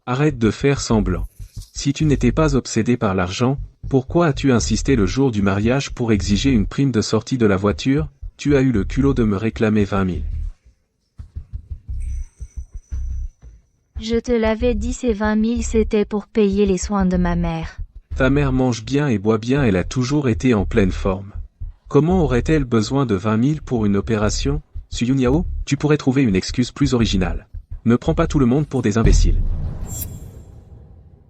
Arrête de faire semblant. Si tu n'étais pas obsédé par l'argent, pourquoi as-tu insisté le jour du mariage pour exiger une prime de sortie de la voiture? Tu as eu le culot de me réclamer 20 000. Je te l'avais dit, ces 20 000 c'était pour payer les soins de ma mère. Ta mère mange bien et boit bien, elle a toujours été en pleine forme. Comment aurait-elle besoin de 20 000 pour une opération? Su Yunyao, tu pourrais trouver une excuse plus originale. Ne prends pas tout le monde pour des imbéciles.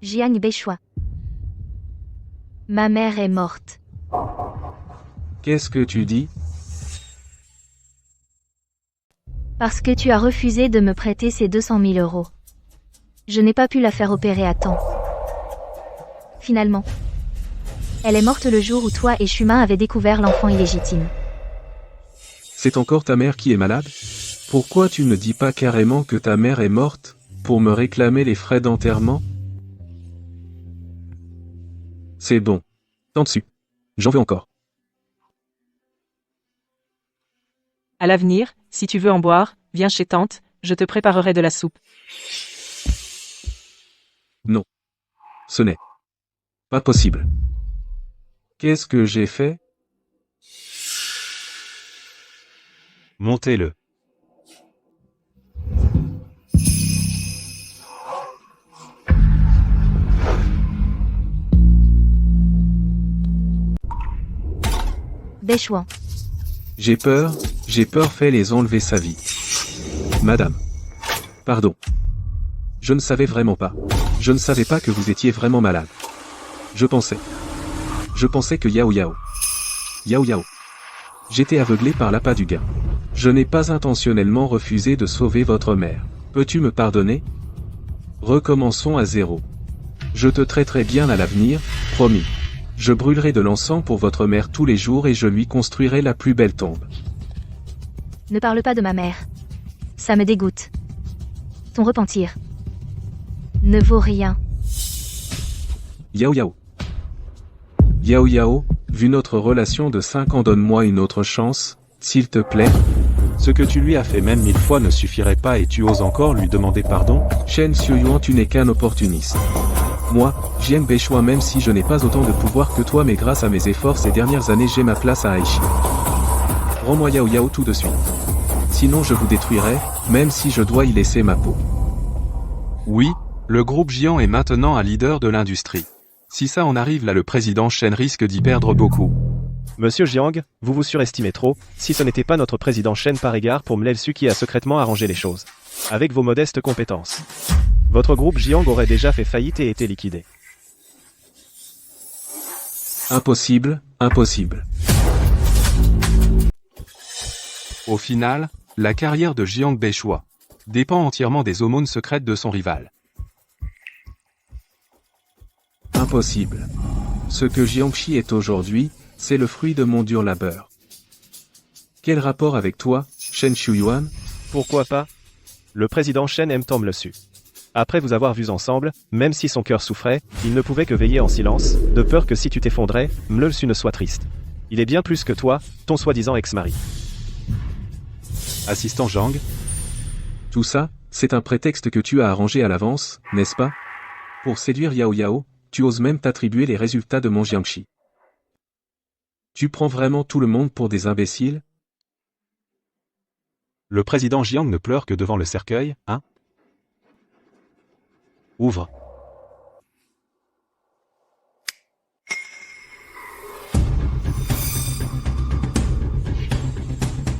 Jiang Beishuan. Ma mère est morte. Qu'est-ce que tu dis? Parce que tu as refusé de me prêter ces 200 000 euros. Je n'ai pas pu la faire opérer à temps. Finalement, elle est morte le jour où toi et Schumain avez découvert l'enfant illégitime. C'est encore ta mère qui est malade? Pourquoi tu ne dis pas carrément que ta mère est morte, pour me réclamer les frais d'enterrement? C'est bon. Tant dessus. J'en veux encore. À l'avenir, si tu veux en boire, viens chez tante, je te préparerai de la soupe. Non. Ce n'est pas possible. Qu'est-ce que j'ai fait? Montez-le. Béchouan. J'ai peur, fait les enlever sa vie. Madame. Pardon. Je ne savais vraiment pas. Je ne savais pas que vous étiez vraiment malade. Je pensais que Yao Yao. Yao Yao. J'étais aveuglé par l'appât du gain. Je n'ai pas intentionnellement refusé de sauver votre mère. Peux-tu me pardonner? Recommençons à zéro. Je te traiterai bien à l'avenir, promis. Je brûlerai de l'encens pour votre mère tous les jours et je lui construirai la plus belle tombe. Ne parle pas de ma mère. Ça me dégoûte. Ton repentir ne vaut rien. Yao Yao. Yao Yao, vu notre relation de 5 ans, donne-moi une autre chance, s'il te plaît. Ce que tu lui as fait même 1000 fois ne suffirait pas et tu oses encore lui demander pardon? Shen Xiuyuan, tu n'es qu'un opportuniste. Moi, Jiang Beishuan, même si je n'ai pas autant de pouvoir que toi, mais grâce à mes efforts ces dernières années, j'ai ma place à Aichi. Rends-moi Yao Yao tout de suite. Sinon je vous détruirai, même si je dois y laisser ma peau. Oui, le groupe Jiang est maintenant un leader de l'industrie. Si ça en arrive là, le président Shen risque d'y perdre beaucoup. Monsieur Jiang, vous vous surestimez trop, si ce n'était pas notre président Shen par égard pour Mlelsu qui a secrètement arrangé les choses. Avec vos modestes compétences. Votre groupe Jiang aurait déjà fait faillite et été liquidé. Impossible, impossible. Au final, la carrière de Jiang Beishuan dépend entièrement des aumônes secrètes de son rival. Impossible. Ce que Jiangxi est aujourd'hui, c'est le fruit de mon dur labeur. Quel rapport avec toi, Shen Xiuyuan? Pourquoi pas? Le président Shen aime tant Mlelsu. Après vous avoir vus ensemble, même si son cœur souffrait, il ne pouvait que veiller en silence, de peur que si tu t'effondrais, Mlelsu ne soit triste. Il est bien plus que toi, ton soi-disant ex-mari. Assistant Zhang? Tout ça, c'est un prétexte que tu as arrangé à l'avance, n'est-ce pas? Pour séduire Yao Yao, tu oses même t'attribuer les résultats de mon Jiangxi. Tu prends vraiment tout le monde pour des imbéciles? Le président Jiang ne pleure que devant le cercueil, hein? Ouvre.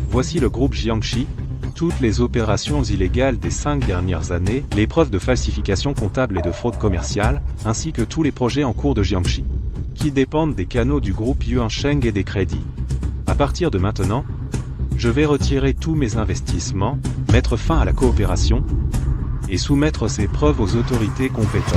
Voici le groupe Jiangxi, toutes les opérations illégales des 5 dernières années, les preuves de falsification comptable et de fraude commerciale, ainsi que tous les projets en cours de Jiangxi, qui dépendent des canaux du groupe Yuansheng et des crédits. À partir de maintenant, je vais retirer tous mes investissements, mettre fin à la coopération, et soumettre ces preuves aux autorités compétentes.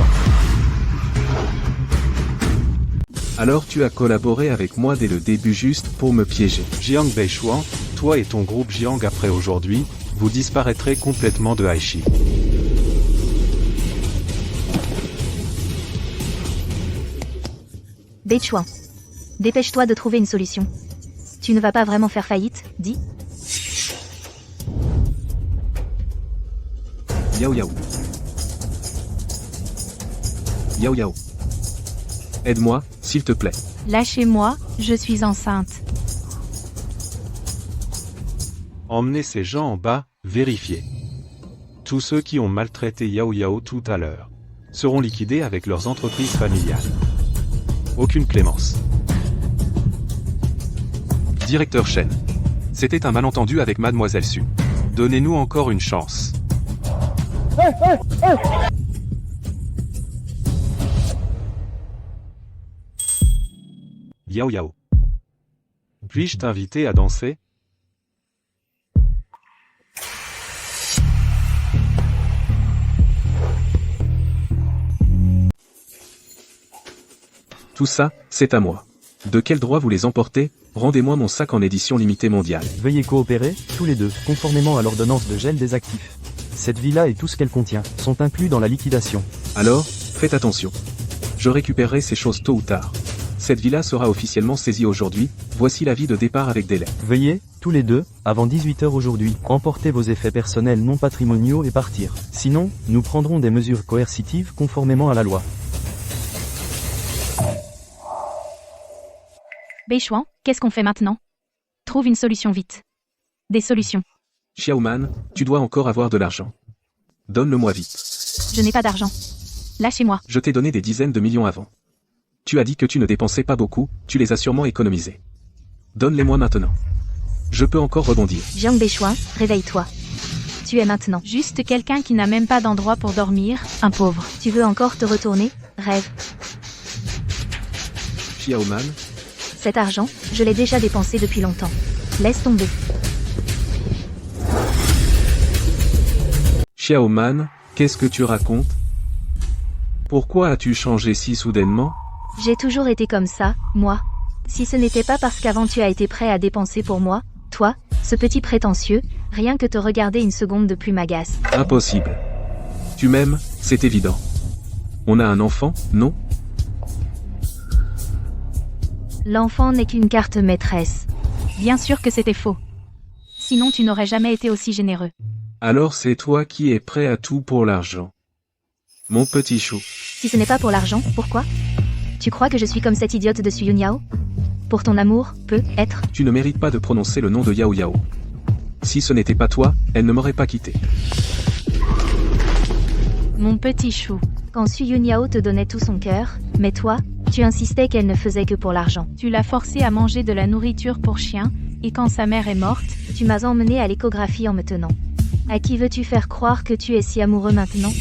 Alors tu as collaboré avec moi dès le début juste pour me piéger. Jiang Beishuan, toi et ton groupe Jiang après aujourd'hui, vous disparaîtrez complètement de Aichi. Beishuan. Dépêche-toi de trouver une solution. Tu ne vas pas vraiment faire faillite, dis? Yao Yao. Yao Yao. Aide-moi, s'il te plaît. Lâchez-moi, je suis enceinte. Emmenez ces gens en bas, vérifiez. Tous ceux qui ont maltraité Yao Yao tout à l'heure seront liquidés avec leurs entreprises familiales. Aucune clémence. Directeur Shen. C'était un malentendu avec Mademoiselle Su. Donnez-nous encore une chance. Yao Yao. Puis-je t'inviter à danser? Tout ça, c'est à moi. De quel droit vous les emportez? Rendez-moi mon sac en édition limitée mondiale. Veuillez coopérer, tous les deux, conformément à l'ordonnance de gel des actifs. Cette villa et tout ce qu'elle contient sont inclus dans la liquidation. Alors, faites attention. Je récupérerai ces choses tôt ou tard. Cette villa sera officiellement saisie aujourd'hui, voici l'avis de départ avec délai. Veuillez, tous les deux, avant 18 h aujourd'hui, emporter vos effets personnels non patrimoniaux et partir. Sinon, nous prendrons des mesures coercitives conformément à la loi. Beishuan, qu'est-ce qu'on fait maintenant? Trouve une solution vite. Des solutions. Xiaoman, tu dois encore avoir de l'argent. Donne-le-moi vite. Je n'ai pas d'argent. Lâchez-moi. Je t'ai donné des dizaines de millions avant. Tu as dit que tu ne dépensais pas beaucoup, tu les as sûrement économisés. Donne-les-moi maintenant. Je peux encore rebondir. Jiang Beishuan, réveille-toi. Tu es maintenant. Juste quelqu'un qui n'a même pas d'endroit pour dormir, un pauvre. Tu veux encore te retourner? Rêve. Xiaoman, Cet argent, je l'ai déjà dépensé depuis longtemps. Laisse tomber. Xiaoman, qu'est-ce que tu racontes? Pourquoi as-tu changé si soudainement? J'ai toujours été comme ça, moi. Si ce n'était pas parce qu'avant tu as été prêt à dépenser pour moi, toi, ce petit prétentieux, rien que te regarder une seconde de plus m'agace. Impossible. Tu m'aimes, c'est évident. On a un enfant, non? L'enfant n'est qu'une carte maîtresse. Bien sûr que c'était faux. Sinon tu n'aurais jamais été aussi généreux. Alors c'est toi qui es prêt à tout pour l'argent. Mon petit chou. Si ce n'est pas pour l'argent, pourquoi? Tu crois que je suis comme cette idiote de Su Yunyao? Pour ton amour, peut-être. Tu ne mérites pas de prononcer le nom de Yao Yao. Si ce n'était pas toi, elle ne m'aurait pas quitté. Mon petit chou. Quand Su Yunyao te donnait tout son cœur, mais toi, tu insistais qu'elle ne faisait que pour l'argent. Tu l'as forcé à manger de la nourriture pour chien, et quand sa mère est morte, tu m'as emmené à l'échographie en me tenant. À qui veux-tu faire croire que tu es si amoureux maintenant?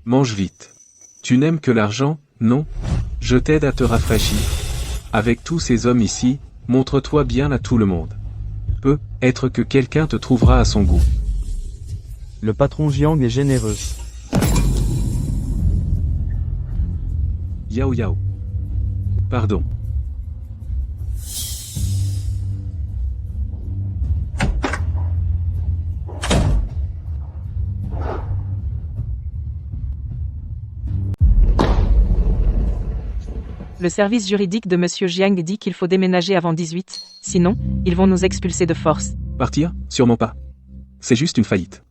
Mange vite. Tu n'aimes que l'argent, non? Je t'aide à te rafraîchir. Avec tous ces hommes ici, montre-toi bien à tout le monde. Peut-être que quelqu'un te trouvera à son goût. Le patron Jiang est généreux. Yao Yao. Pardon. Le service juridique de Monsieur Jiang dit qu'il faut déménager avant 18, sinon, ils vont nous expulser de force. Partir? Sûrement pas. C'est juste une faillite.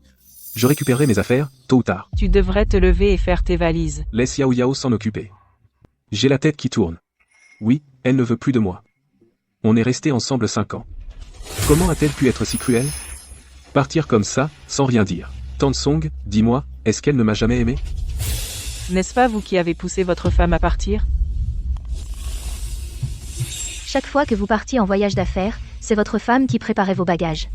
Je récupérerai mes affaires, tôt ou tard. Tu devrais te lever et faire tes valises. Laisse Yao Yao s'en occuper. J'ai la tête qui tourne. Oui, elle ne veut plus de moi. On est restés ensemble 5 ans. Comment a-t-elle pu être si cruelle? Partir comme ça, sans rien dire. Tansong, dis-moi, est-ce qu'elle ne m'a jamais aimé? N'est-ce pas vous qui avez poussé votre femme à partir? Chaque fois que vous partiez en voyage d'affaires, c'est votre femme qui préparait vos bagages.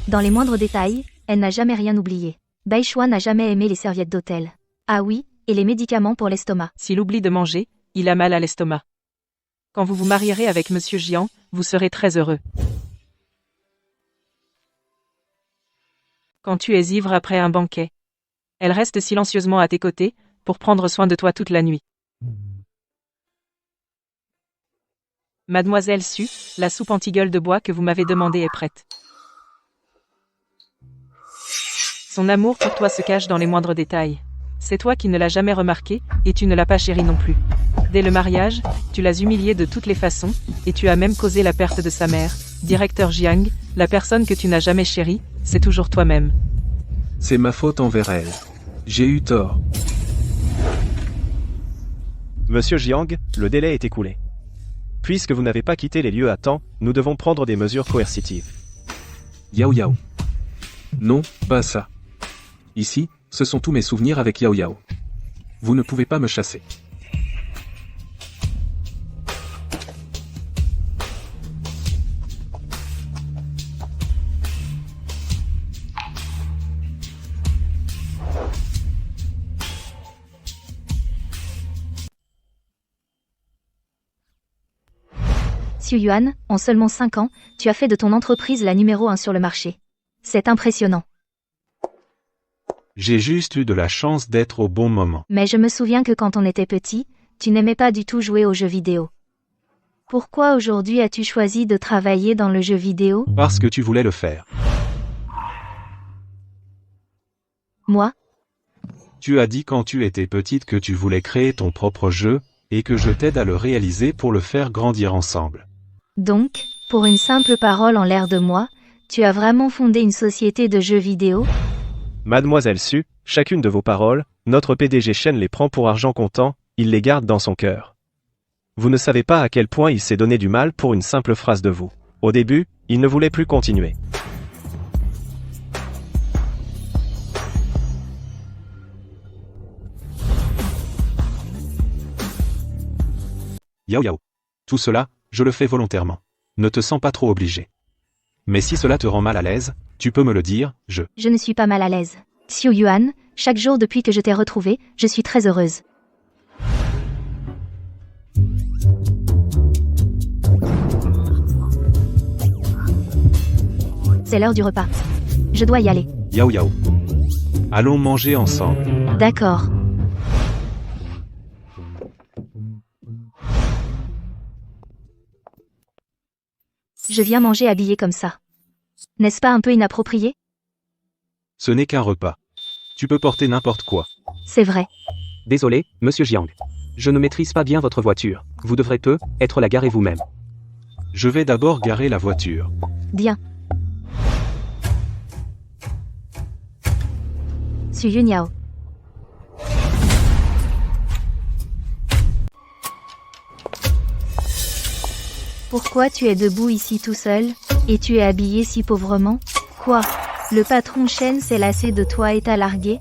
Dans les moindres détails, elle n'a jamais rien oublié. Beishuan n'a jamais aimé les serviettes d'hôtel. Ah oui, et les médicaments pour l'estomac. S'il oublie de manger, il a mal à l'estomac. Quand vous vous marierez avec Monsieur Jiang, vous serez très heureux. Quand tu es ivre après un banquet, elle reste silencieusement à tes côtés, pour prendre soin de toi toute la nuit. Mademoiselle Su, la soupe anti-gueule de bois que vous m'avez demandée est prête. Son amour pour toi se cache dans les moindres détails. C'est toi qui ne l'as jamais remarqué, et tu ne l'as pas chéri non plus. Dès le mariage, tu l'as humilié de toutes les façons, et tu as même causé la perte de sa mère. Directeur Jiang, la personne que tu n'as jamais chérie, c'est toujours toi-même. C'est ma faute envers elle. J'ai eu tort. Monsieur Jiang, le délai est écoulé. Puisque vous n'avez pas quitté les lieux à temps, nous devons prendre des mesures coercitives. Yao Yao. Non, pas ça. Ici, ce sont tous mes souvenirs avec Yao Yao. Vous ne pouvez pas me chasser. Xu Yuan, en seulement 5 ans, tu as fait de ton entreprise la numéro 1 sur le marché. C'est impressionnant. J'ai juste eu de la chance d'être au bon moment. Mais je me souviens que quand on était petit, tu n'aimais pas du tout jouer aux jeux vidéo. Pourquoi aujourd'hui as-tu choisi de travailler dans le jeu vidéo? Parce que tu voulais le faire. Moi? Tu as dit quand tu étais petite que tu voulais créer ton propre jeu, et que je t'aide à le réaliser pour le faire grandir ensemble. Donc, pour une simple parole en l'air de moi, tu as vraiment fondé une société de jeux vidéo? Mademoiselle Su, chacune de vos paroles, notre PDG Shen les prend pour argent comptant, il les garde dans son cœur. Vous ne savez pas à quel point il s'est donné du mal pour une simple phrase de vous. Au début, il ne voulait plus continuer. Yao Yao. Tout cela, je le fais volontairement. Ne te sens pas trop obligé. Mais si cela te rend mal à l'aise, tu peux me le dire, Je ne suis pas mal à l'aise. Xiu Yuan, chaque jour depuis que je t'ai retrouvé, je suis très heureuse. C'est l'heure du repas. Je dois y aller. Yao Yao. Allons manger ensemble. D'accord. Je viens manger habillé comme ça. N'est-ce pas un peu inapproprié? Ce n'est qu'un repas. Tu peux porter n'importe quoi. C'est vrai. Désolé, monsieur Jiang. Je ne maîtrise pas bien votre voiture. Vous devrez être la garer vous-même. Je vais d'abord garer la voiture. Bien. Su Yunyao. Pourquoi tu es debout ici tout seul, et tu es habillé si pauvrement? Quoi? Le patron Shen s'est lassé de toi et t'a largué?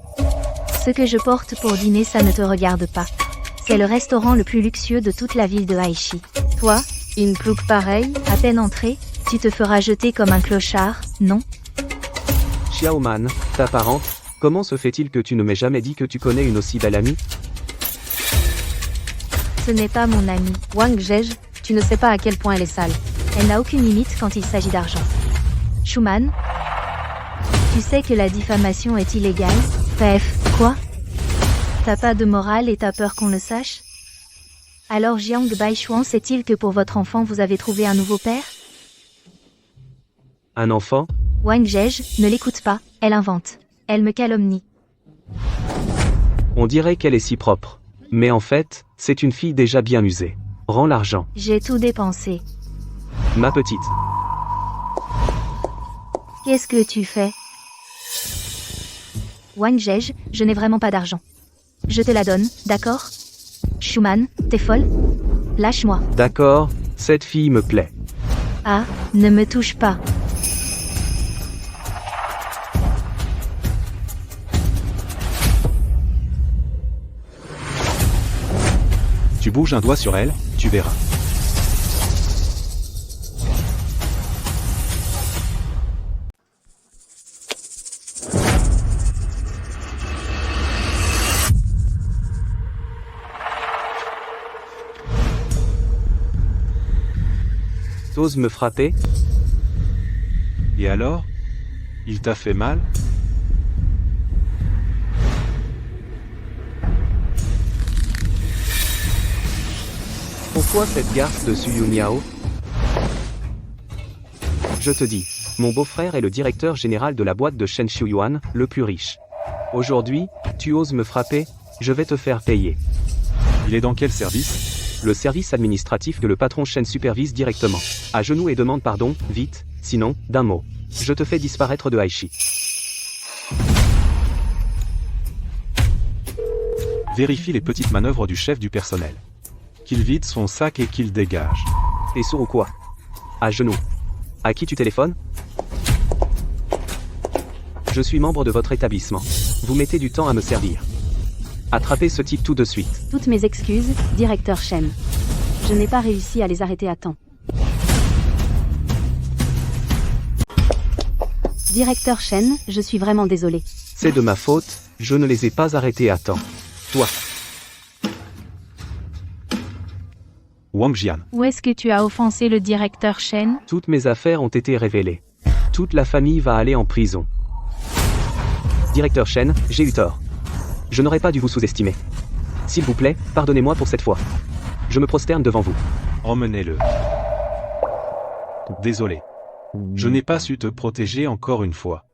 Ce que je porte pour dîner, ça ne te regarde pas. C'est le restaurant le plus luxueux de toute la ville de Haishi. Toi, une plouque pareille, à peine entrée, tu te feras jeter comme un clochard, non? Xiaoman, ta parente, comment se fait-il que tu ne m'aies jamais dit que tu connais une aussi belle amie? Ce n'est pas mon amie. Wang Zhej, tu ne sais pas à quel point elle est sale. Elle n'a aucune limite quand il s'agit d'argent. Schumann, tu sais que la diffamation est illégale? Bref, quoi? T'as pas de morale et t'as peur qu'on le sache? Alors Jiang Baishuan sait-il que pour votre enfant vous avez trouvé un nouveau père? Un enfant? Wang Zhej, ne l'écoute pas, elle invente. Elle me calomnie. On dirait qu'elle est si propre. Mais en fait, c'est une fille déjà bien usée. Rends l'argent. J'ai tout dépensé. Ma petite. Qu'est-ce que tu fais? Wang Zhej, je n'ai vraiment pas d'argent. Je te la donne, d'accord? Schumann, t'es folle? Lâche-moi. D'accord, cette fille me plaît. Ah, ne me touche pas. Tu bouges un doigt sur elle, tu verras. T'oses me frapper? Et alors? Il t'a fait mal? Pourquoi cette garce de Su Yunyao? Je te dis, mon beau-frère est le directeur général de la boîte de Shen Shuyuan, le plus riche. Aujourd'hui, tu oses me frapper, je vais te faire payer. Il est dans quel service? Le service administratif que le patron Shen supervise directement. À genoux et demande pardon, vite, sinon, d'un mot. Je te fais disparaître de Haishi. Vérifie les petites manœuvres du chef du personnel. Qu'il vide son sac et qu'il dégage. T'es sourd ou quoi? À genoux. À qui tu téléphones? Je suis membre de votre établissement. Vous mettez du temps à me servir. Attrapez ce type tout de suite. Toutes mes excuses, directeur Shen. Je n'ai pas réussi à les arrêter à temps. Directeur Shen, je suis vraiment désolé. C'est de ma faute, je ne les ai pas arrêtés à temps. Toi. Wang Jian. Où est-ce que tu as offensé le directeur Shen? Toutes mes affaires ont été révélées. Toute la famille va aller en prison. Directeur Shen, j'ai eu tort. Je n'aurais pas dû vous sous-estimer. S'il vous plaît, pardonnez-moi pour cette fois. Je me prosterne devant vous. Emmenez-le. Désolé. Je n'ai pas su te protéger encore une fois.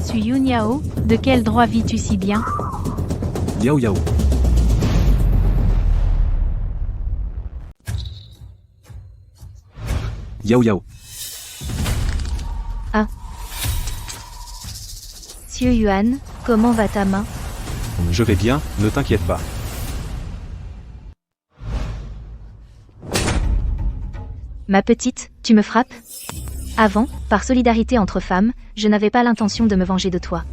Suis Yun Yao, de quel droit vis-tu si bien? Yao Yao. Yao Yao. Sieur Yuan, comment va ta main? Je vais bien, ne t'inquiète pas. Ma petite, tu me frappes? Avant, par solidarité entre femmes, je n'avais pas l'intention de me venger de toi.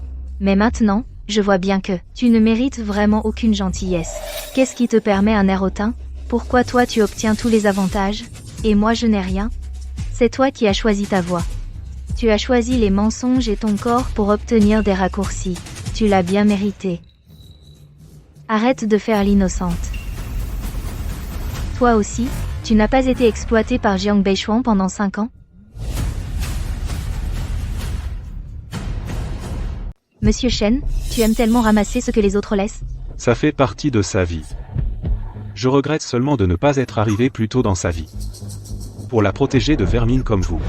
Mais maintenant, je vois bien que tu ne mérites vraiment aucune gentillesse. Qu'est-ce qui te permet un air hautain? Pourquoi toi tu obtiens tous les avantages, et moi je n'ai rien? C'est toi qui as choisi ta voie. Tu as choisi les mensonges et ton corps pour obtenir des raccourcis. Tu l'as bien mérité. Arrête de faire l'innocente. Toi aussi, tu n'as pas été exploité par Jiang Beishuan pendant 5 ans? Monsieur Shen, tu aimes tellement ramasser ce que les autres laissent? Ça fait partie de sa vie. Je regrette seulement de ne pas être arrivé plus tôt dans sa vie. Pour la protéger de vermines comme vous.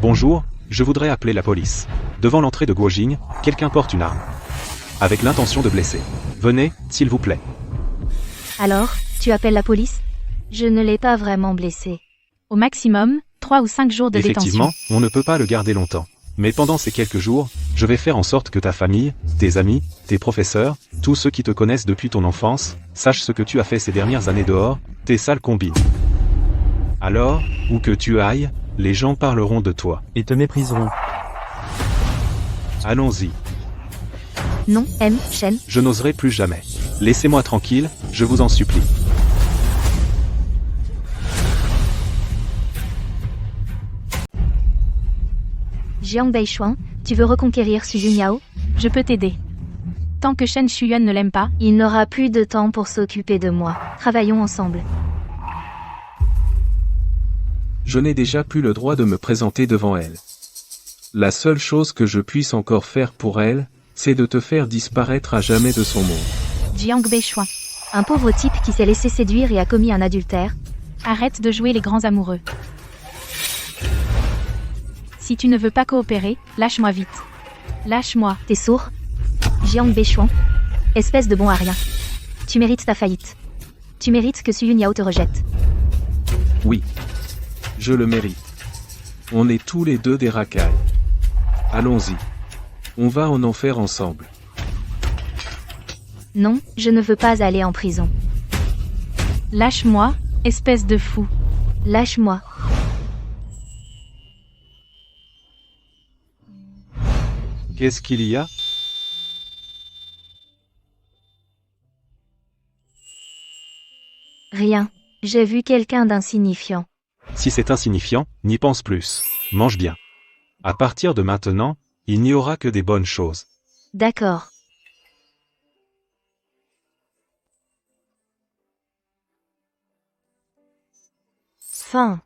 Bonjour, je voudrais appeler la police. Devant l'entrée de Guojing, quelqu'un porte une arme. Avec l'intention de blesser. Venez, s'il vous plaît. Alors, tu appelles la police? Je ne l'ai pas vraiment blessé. Au maximum, 3 ou 5 jours de Effectivement, détention. on ne peut pas le garder longtemps. Mais pendant ces quelques jours, je vais faire en sorte que ta famille, tes amis, tes professeurs, tous ceux qui te connaissent depuis ton enfance, sachent ce que tu as fait ces dernières années dehors, tes sales combines. Alors, où que tu ailles, les gens parleront de toi. Et te mépriseront. Allons-y. Non, M. Shen. Je n'oserai plus jamais. Laissez-moi tranquille, je vous en supplie. Jiang Beishuan, tu veux reconquérir Su Yunyao? Je peux t'aider. Tant que Shen Shuyuan ne l'aime pas, Il n'aura plus de temps pour s'occuper de moi. Travaillons ensemble. Je n'ai déjà plus le droit de me présenter devant elle. La seule chose que je puisse encore faire pour elle, c'est de te faire disparaître à jamais de son monde. Jiang Beishuan. Un pauvre type qui s'est laissé séduire et a commis un adultère. Arrête de jouer les grands amoureux. Si tu ne veux pas coopérer, lâche-moi vite. Lâche-moi. T'es sourd? Jiang Beishuan. Espèce de bon à rien. Tu mérites ta faillite. Tu mérites que Su Yunyao te rejette. Oui. Je le mérite. On est tous les deux des racailles. Allons-y. On va en enfer ensemble. Non, je ne veux pas aller en prison. Lâche-moi, espèce de fou. Lâche-moi. Qu'est-ce qu'il y a? Rien. J'ai vu quelqu'un d'insignifiant. Si c'est insignifiant, n'y pense plus. Mange bien. À partir de maintenant, il n'y aura que des bonnes choses. D'accord. Fin.